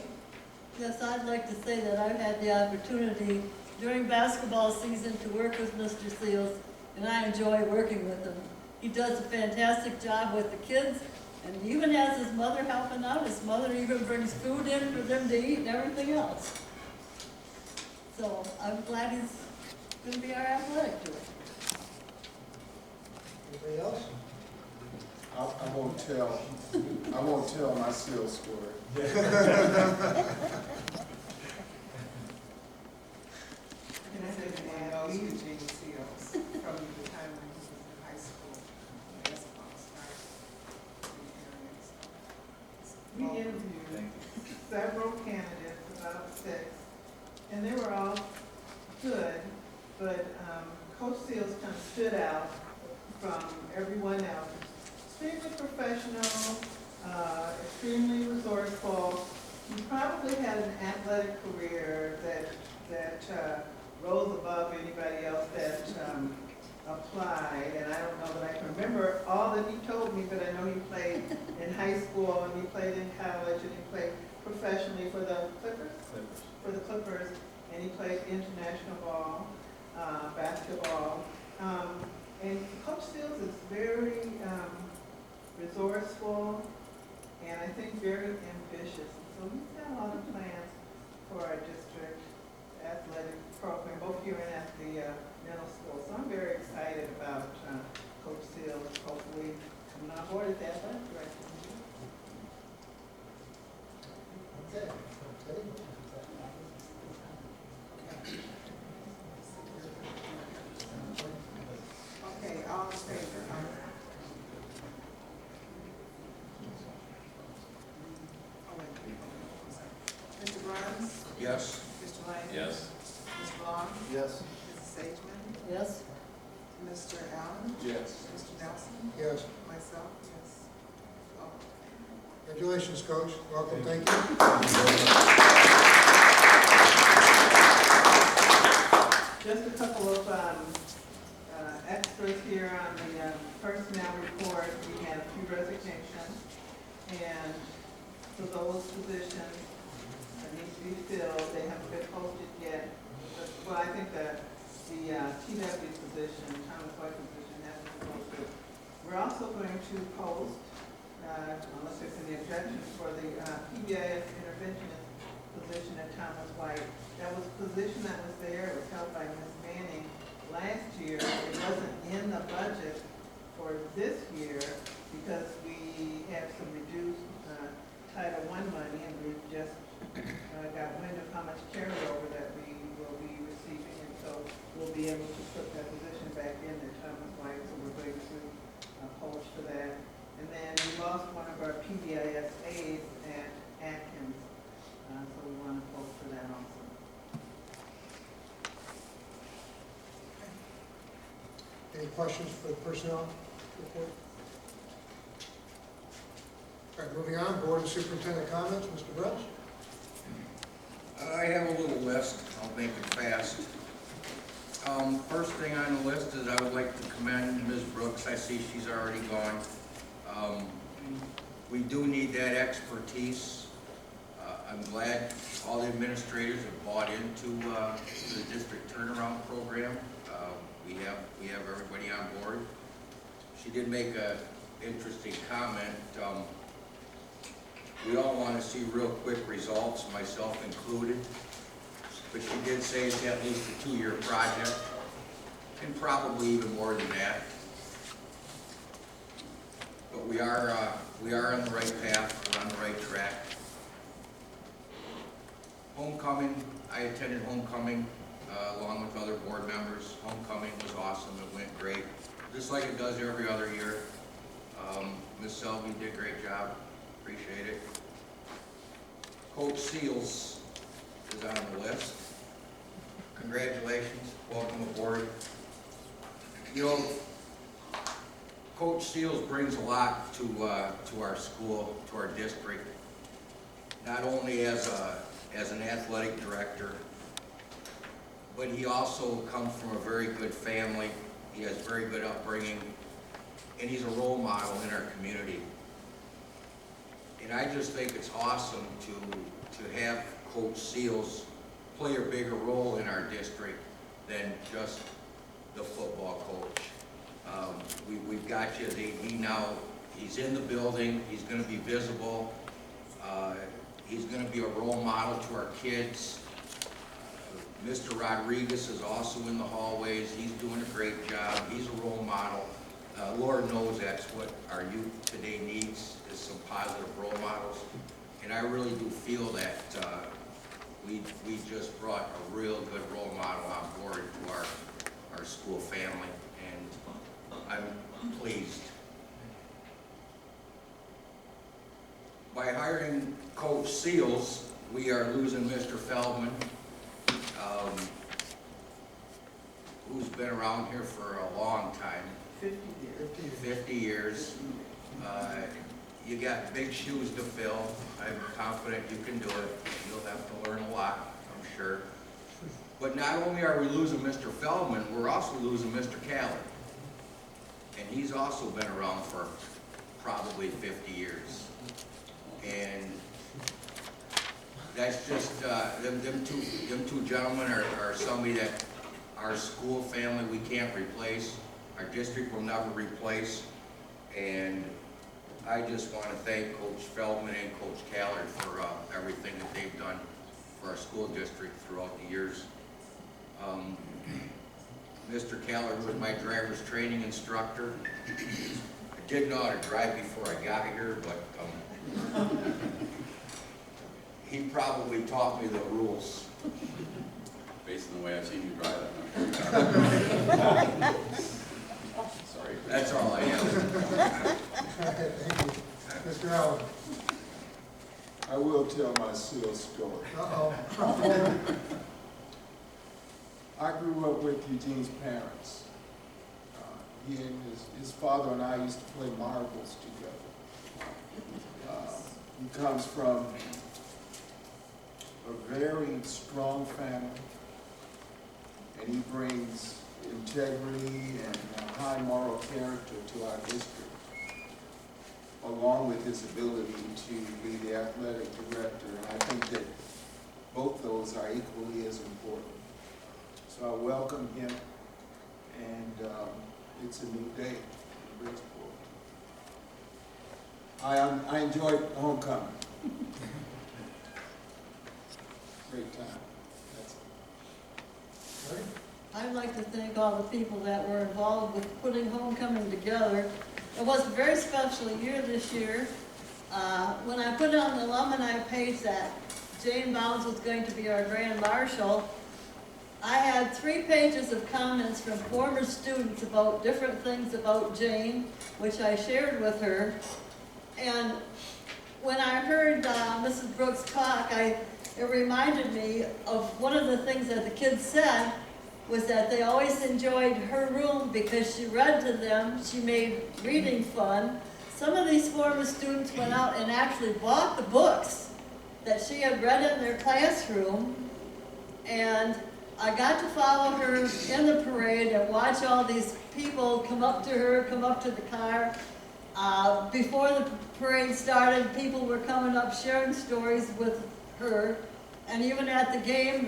Yes, I'd like to say that I've had the opportunity during basketball season to work with Mr. Seals, and I enjoy working with him. He does a fantastic job with the kids, and he even has his mother helping out. His mother even brings food in for them to eat and everything else. So I'm glad he's going to be our athletic director. Anybody else? I won't tell my seal story. I'm gonna say the name of Eugene Seals from the time when he was in high school. Basketball started in the area, so. We interviewed several candidates, about 6, and they were all good, but Coach Seals kind of stood out from everyone else. Extremely professional, extremely resourceful. He probably had an athletic career that rose above anybody else that applied. And I don't know that I can remember all that he told me, but I know he played in high school and he played in college and he played professionally for the Clippers, and he played international ball, basketball. And Coach Seals is very resourceful and I think very ambitious. So he's got a lot of plans for our district athletic program, both here and at the middle school. So I'm very excited about Coach Seals hopefully coming on board as the athletic director. Okay. Okay. Okay, all in favor? Oh, wait. Mr. Grimes? Yes. Mr. Lang? Yes. Mr. Long? Yes. Mrs. Sageman? Yes? Mr. Allen? Yes. Mr. Nelson? Yes. Myself, yes. Oh. Congratulations, Coach. Welcome, thank you. Just a couple of extras here on the personnel report. We had a few resignations, and so those positions need to be filled. They haven't been posted yet. Well, I think the TW position, Thomas White position, hasn't been posted. We're also going to post, unless there's any objections, for the PBIS interventionist position at Thomas White. That was a position that was there. It was held by Ms. Manning last year. It wasn't in the budget for this year because we have some reduced Title I money, and we just got wind of how much carryover that we will be receiving, and so we'll be able to put that position back in at Thomas White. So we're going to post for that. And then we lost one of our PBIS aides at Atkins, so we want to post for that also. Any questions for the personnel report? All right, moving on, Board and Superintendent Comments. Mr. Brooks? I have a little list. I'll make it fast. First thing on the list is I would like to commend Ms. Brooks. I see she's already gone. We do need that expertise. I'm glad all the administrators have bought into the district turnaround program. We have everybody on board. She did make an interesting comment. We all want to see real quick results, myself included. But she did say it's at least a 2-year project, and probably even more than that. But we are on the right path, we're on the right track. Homecoming, I attended homecoming along with other board members. Homecoming was awesome, it went great, just like it does every other year. Ms. Selby did a great job, appreciate it. Coach Seals is on the list. Congratulations, welcome aboard. You know, Coach Seals brings a lot to our school, to our district, not only as an athletic director, but he also comes from a very good family. He has very good upbringing, and he's a role model in our community. And I just think it's awesome to have Coach Seals play a bigger role in our district than just the football coach. We've got you as AD now. He's in the building. He's going to be visible. He's going to be a role model to our kids. Mr. Rodriguez is also in the hallways. He's doing a great job. He's a role model. Lord knows that's what our youth today needs, is some positive role models. And I really do feel that we just brought a real good role model on board to our school family, and I'm pleased. By hiring Coach Seals, we are losing Mr. Feldman, who's been around here for a long time. 50 years. You got big shoes to fill. I'm confident you can do it. You'll have to learn a lot, I'm sure. But not only are we losing Mr. Feldman, we're also losing Mr. Caller. And he's also been around for probably 50 years. And that's just, them two gentlemen are somebody that our school family we can't replace. Our district will never replace. And I just want to thank Coach Feldman and Coach Callard for everything that they've done for our school district throughout the years. Mr. Callard was my driver's training instructor. I didn't know how to drive before I got here, but he probably taught me the rules. Based on the way I've seen you drive, I'm not sure. Sorry. That's all I have. Thank you. Mr. Allen. I will tell my Seals story. Uh-oh. I grew up with Eugene's parents. He and his father and I used to play marbles together. He comes from a very strong family, and he brings integrity and high moral character to our district, along with his ability to be the athletic director. And I think that both those are equally as important. So I welcome him, and it's a new day in Bridgeport. I enjoyed homecoming. Great time. That's it. Right? I'd like to thank all the people that were involved with putting homecoming together. It was a very special year this year. When I put on the alumni page that Jane Bounds was going to be our grand marshal, I had 3 pages of comments from former students about different things about Jane, which I shared with her. And when I heard Mrs. Brooks talk, it reminded me of one of the things that the kids said was that they always enjoyed her room because she read to them. She made reading fun. Some of these former students went out and actually bought the books that she had read in their classroom. And I got to follow her in the parade and watch all these people come up to her, come up to the car. Before the parade started, people were coming up sharing stories with her. And even at the game,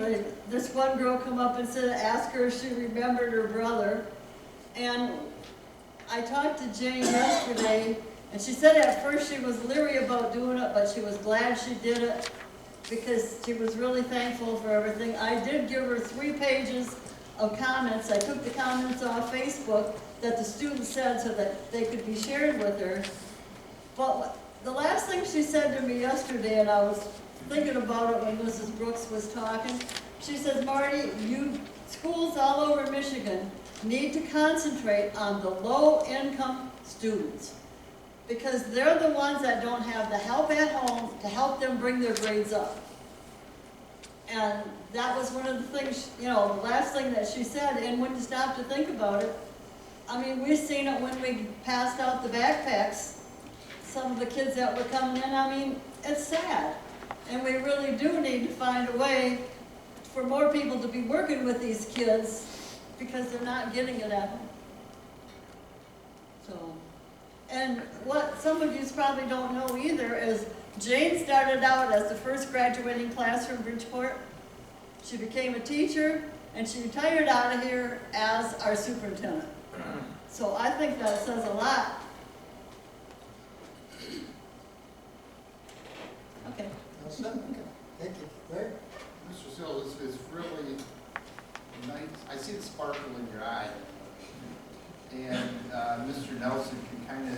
this one girl come up and said, asked her if she remembered her brother. And I talked to Jane yesterday, and she said at first she was leery about doing it, but she was glad she did it because she was really thankful for everything. I did give her 3 pages of comments. I took the comments off Facebook that the students said so that they could be shared with her. But the last thing she said to me yesterday, and I was thinking about it when Mrs. Brooks was talking, She says, Marty, schools all over Michigan need to concentrate on the low-income students, because they're the ones that don't have the help at home to help them bring their grades up. And that was one of the things, the last thing that she said, and when you stop to think about it, I mean, we've seen it when we passed out the backpacks, some of the kids that were coming in, I mean, it's sad. And we really do need to find a way for more people to be working with these kids, because they're not getting it at home. So, and what some of you probably don't know either is Jane started out as the first graduating class from Bridgeport. She became a teacher, and she retired out of here as our superintendent. So I think that says a lot. Okay. Thank you. Larry? Mr. Sills, it's really nice. I see the sparkle in your eye. And Mr. Nelson can kind of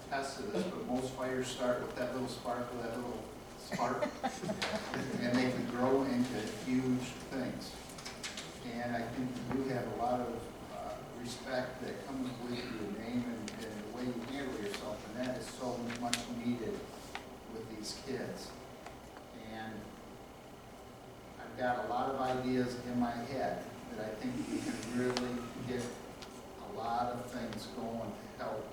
attest to this, but most fires start with that little sparkle, that little spark. And they can grow into huge things. And I think you have a lot of respect that comes with your name and the way you handle yourself, and that is so much needed with these kids. And I've got a lot of ideas in my head that I think we can really get a lot of things going to help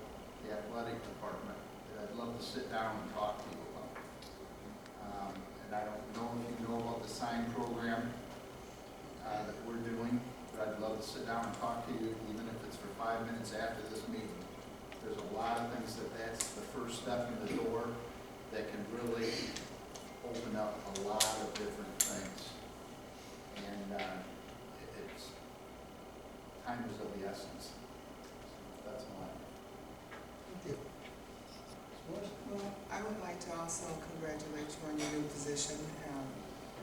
the athletic department that I'd love to sit down and talk to you about. And I don't know if you know about the sign program that we're doing, but I'd love to sit down and talk to you, even if it's for 5 minutes after this meeting. There's a lot of things that's the first step in the door that can really open up a lot of different things. And it's time is of the essence. So that's all I have. Well, I would like to also congratulate you on your new position.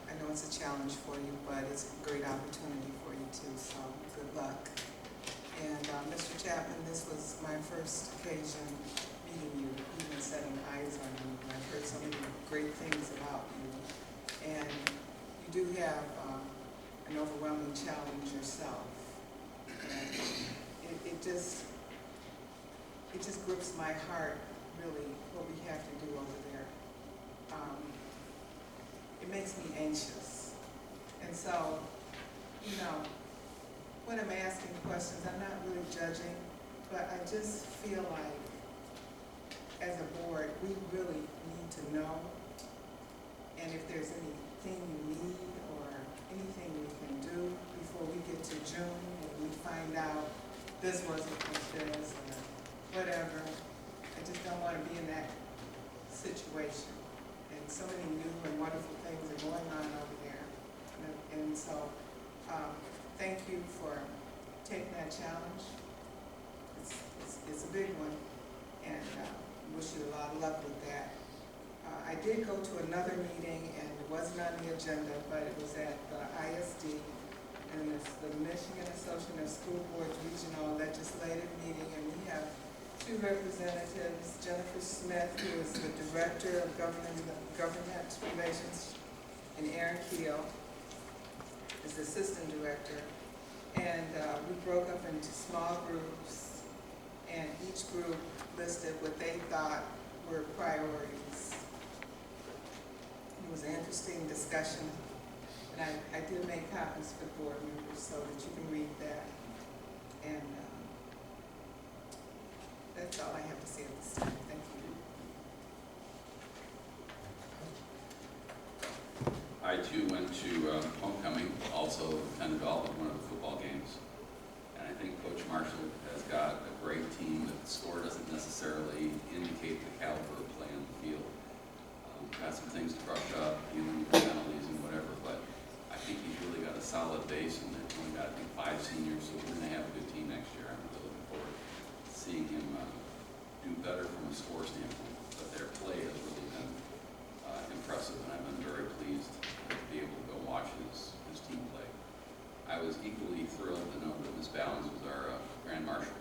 I know it's a challenge for you, but it's a great opportunity for you too, so good luck. And Mr. Chapman, this was my first occasion meeting you, even setting eyes on you. And I've heard so many great things about you. And you do have an overwhelming challenge yourself. And it just grips my heart, really, what we have to do over there. It makes me anxious. And so, when I'm asking questions, I'm not really judging, but I just feel like, as a board, we really need to know. And if there's anything you need or anything we can do before we get to June and we find out this wasn't what this or whatever, I just don't want to be in that situation. And so many new and wonderful things are going on over there. And so, thank you for taking that challenge. It's a big one, and wish you a lot of luck with that. I did go to another meeting, and it wasn't on the agenda, but it was at the ISD, and it's the Michigan Association of School Boards Regional Legislative Meeting, and we have two representatives, Jennifer Smith, who is the Director of Government Relations, and Aaron Keel is the Assistant Director. And we broke up into small groups, and each group listed what they thought were priorities. It was an interesting discussion, and I did make copies for board members so that you can read that. And that's all I have to say at this time. Thank you. I too went to homecoming, also attended all but one of the football games. And I think Coach Marshall has got a great team. The score doesn't necessarily indicate the caliber of play on the field. Got some things to brush up, dealing with penalties and whatever, but I think he's really got a solid base, and they've only got, I think, 5 seniors, so we're going to have a good team next year. I'm really looking forward to seeing him do better from a score standpoint. But their play has really been impressive, and I've been very pleased to be able to go watch his team play. I was equally thrilled to know that Ms. Ballins was our Grand Marshal.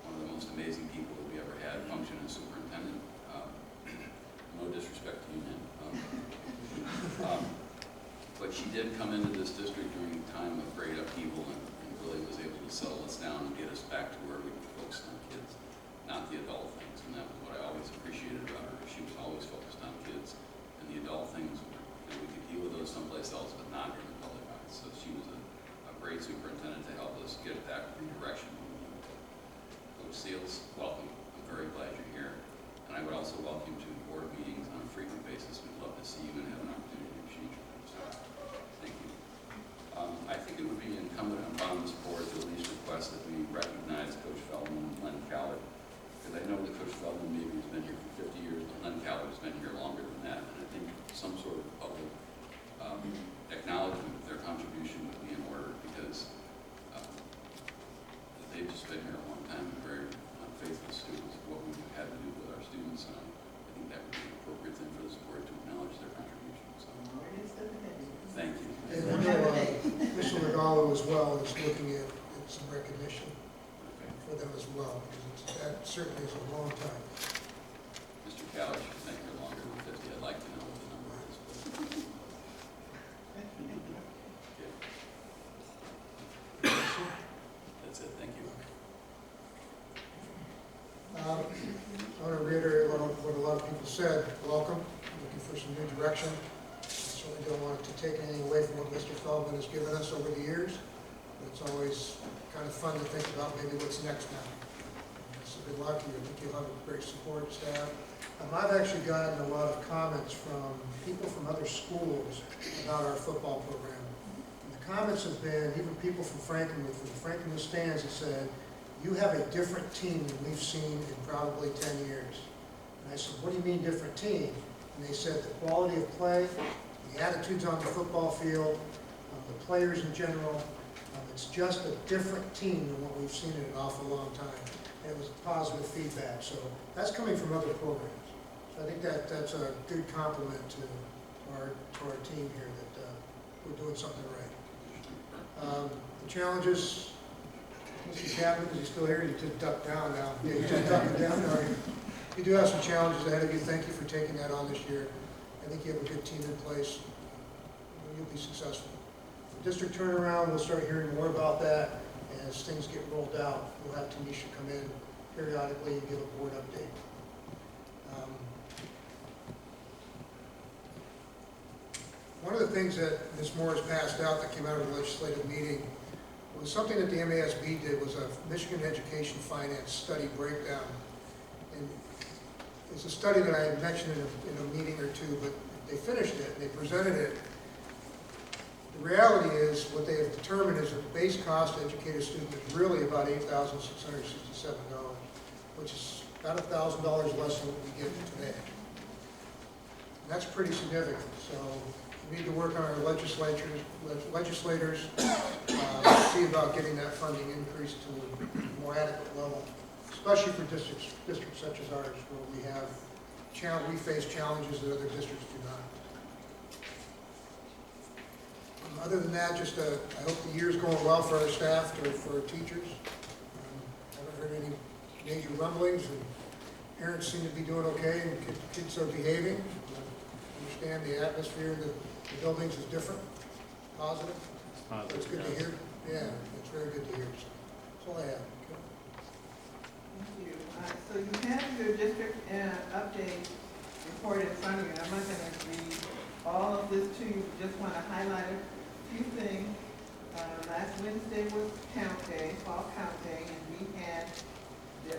One of the most amazing people that we ever had function as superintendent. No disrespect to you, man. she did come into this district during a time of great upheaval and really was able to settle us down and get us back to where we could focus on kids, not the adult things. And that was what I always appreciated about her. She was always focused on kids, and the adult things, we could deal with those someplace else, but not in the public eye. So she was a great superintendent to help us get that direction. Coach Seals, welcome. I'm very glad you're here. And I would also welcome you to board meetings on a frequent basis. We'd love to see you and have an opportunity to exchange with you. So, thank you. I think it would be incumbent upon this board to at least request that we recognize Coach Feldman and Len Callard, because I know that Coach Feldman maybe has been here for 50 years, but Len Callard has been here longer than that. And I think some sort of public acknowledgement of their contribution would be in order, because they've just been here a long time and very faithful students of what we've had to do with our students. And I think that would be an appropriate thing for this board to acknowledge their contribution. So, thank you. And I know Mr. Regalo as well is looking at some recognition for them as well, because that certainly is a long time. Mr. Callard should think you're longer than 50. I'd like to know what the number is. But that's it. Thank you. I want to reiterate what a lot of people said. Welcome. Looking for some new direction. Certainly don't want to take anything away from what Mr. Feldman has given us over the years. But it's always kind of fun to think about maybe what's next now. So good luck. I think you'll have a great support staff. I've actually gotten a lot of comments from people from other schools about our football program. And the comments have been, even people from Frankenmuth, from the Frankenmuth stands, have said, you have a different team than we've seen in probably 10 years. And I said, what do you mean different team? And they said the quality of play, the attitudes on the football field, the players in general, it's just a different team than what we've seen in an awful long time. And it was positive feedback. So that's coming from other programs. So I think that's a good compliment to our team here that we're doing something right. The challenges, Mr. Chapman, is he still here? You just ducked down now. Yeah, you just ducked down now. You do have some challenges ahead of you. Thank you for taking that on this year. I think you have a good team in place. You'll be successful. The district turnaround, we'll start hearing more about that as things get rolled out. We'll have Tanisha come in periodically and give a board update. One of the things that Ms. Morris passed out that came out of the legislative meeting was something that the MASB did, was a Michigan Education Finance study breakdown. And it's a study that I had mentioned in a meeting or two, but they finished it and they presented it. The reality is, what they have determined is that the base cost to educate a student is really about $8,667, which is about $1,000 less than what we give today. And that's pretty significant. So we need to work on our legislators, see about getting that funding increased to a more adequate level, especially for districts such as ours, where we face challenges that other districts do not. Other than that, just I hope the year's going well for our staff, for our teachers. I haven't heard any major rumblings, and parents seem to be doing okay, and kids are behaving. I understand the atmosphere in the buildings is different, positive. It's good to hear. Yeah, it's very good to hear. So that's all I have. Thank you. So you have your district update report in front of you. I'm not going to read all of this to you. Just want to highlight a few things. Last Wednesday was count day, fall count day, and we had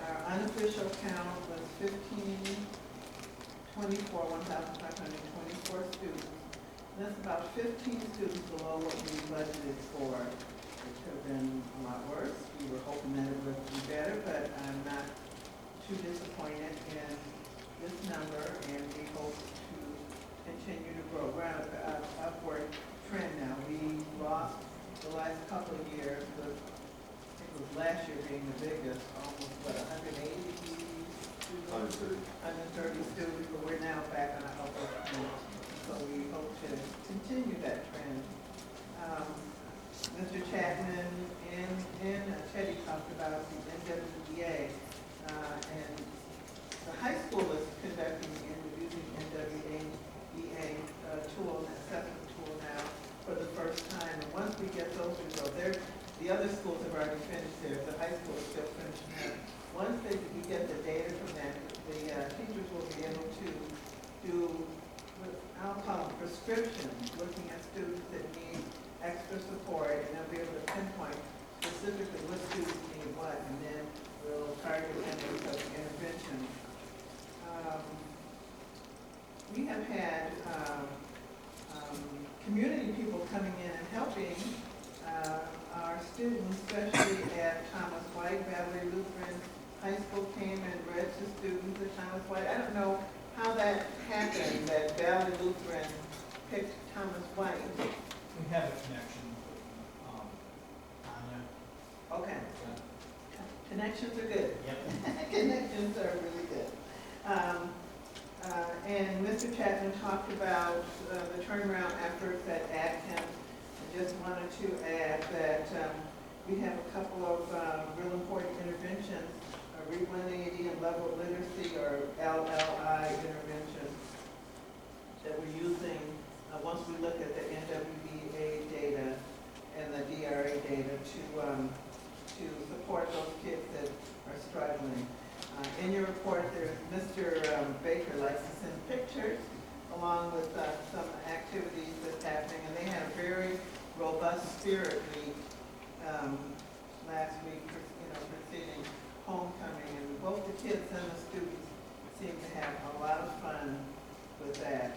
our unofficial count was 1,524 students. And that's about 15 students below what we budgeted for. It could have been a lot worse. We were hoping that it would be better, but I'm not too disappointed in this number, and we hope to continue to grow. We're on an upward trend now. We lost the last couple of years, with, I think it was last year being the biggest, almost, 180 students? 130 students, but we're now back on an upward trend. So we hope to continue that trend. Mr. Chapman and Teddy talked about the NWEA, and the high school is conducting and using NWEA tool, an assessment tool now for first time. And once we get those results, the other schools have already finished theirs, the high school is still finishing up. Once we get the data from that, the teachers will be able to do what I'll call prescriptions, looking at students that need extra support, and they'll be able to pinpoint specifically what students need what, and then we'll target them with the intervention. We have had community people coming in and helping our students, especially at Thomas White. Valerie Lutheran High School came and read to students at Thomas White. I don't know how that happened, that Valerie Lutheran picked Thomas White. We have a connection with Tanya. Okay. Connections are good. Yep. Connections are really good. And Mr. Chapman talked about the turnaround efforts at Atkins. I just wanted to add that we have a couple of real important interventions, Read 180 and Level Literacy, or LLI interventions, that we're using once we look at the NWBA data and the DRA data to support those kids that are struggling. In your report, there's Mr. Baker likes to send pictures along with some activities that's happening, and they had a very robust spirit week last week, preceding homecoming, and both the kids and the students seem to have a lot of fun with that.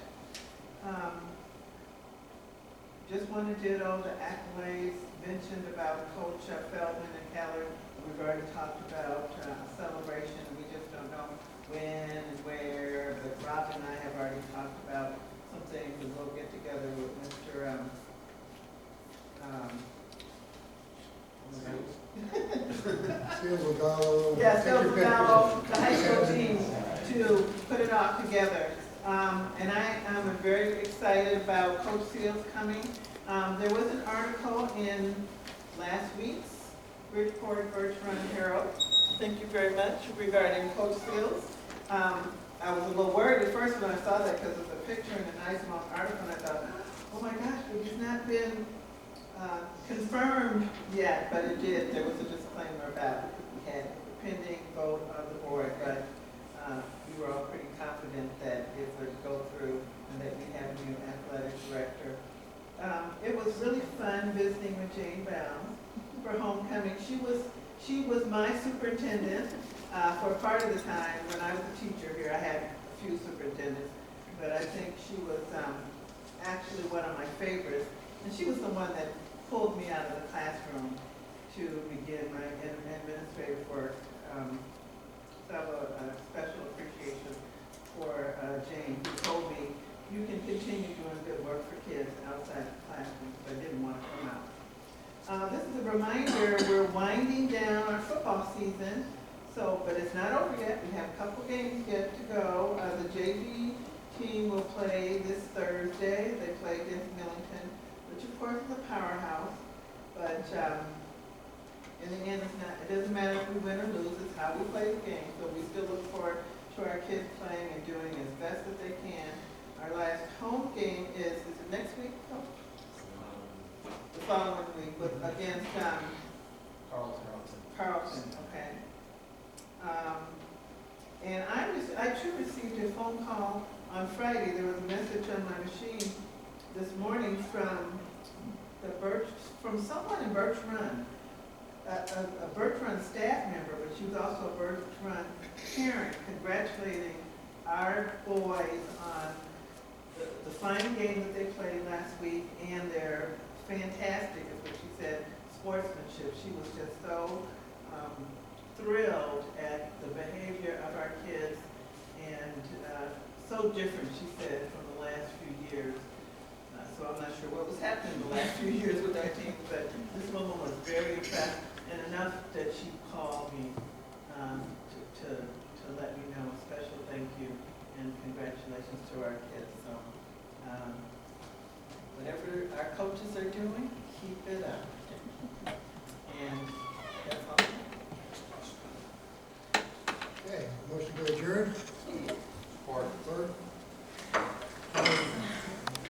Just want to ditto the accolades mentioned about Coach Feldman and Keller. We've already talked about a celebration. We just don't know when and where, but Rob and I have already talked about some things, and we'll get together with Mr. Steele Gallo. Yeah, Steele Gallo, the high school team, to put it all together. And I am very excited about Coach Seals coming. There was an article in last week's Bridgeport Birch Run Herald, thank you very much, regarding Coach Seals. I was a little worried at first when I saw that because of the picture and a nice long article, and I thought, oh my gosh, but he's not been confirmed yet, but it did. There was a disclaimer about we had pending vote of the board, but we were all pretty confident that it would go through and that we have a new athletic director. It was really fun visiting with Jane Bound for homecoming. She was my superintendent for part of the time. When I was a teacher here, I had a few superintendents, but I think she was actually one of my favorites. And she was the one that pulled me out of the classroom to begin my administrative work. So I have a special appreciation for Jane, who told me, you can continue doing good work for kids outside the classroom, but I didn't want to come out. This is a reminder, we're winding down our football season, but it's not over yet. We have a couple games yet to go. The JV team will play this Thursday. They play against Millington, which of course is a powerhouse, but in the end, it doesn't matter if we win or lose, it's how we play the game. So we still look forward to our kids playing and doing as best as they can. Our last home game is it next week? Oh. The following week against Carlton, okay. And I too received a phone call on Friday. There was a message on my machine this morning from someone in Birch Run, a Birch Run staff member, but she was also a Birch Run parent, congratulating our boys on the fine game that they played last week and their fantastic, is what she said, sportsmanship. She was just so thrilled at the behavior of our kids, and so different, she said, from the last few years. So I'm not sure what was happening the last few years with our team, but this woman was very impressed, and enough that she called me to let me know a special thank you and congratulations to our kids. So whatever our coaches are doing, keep it up.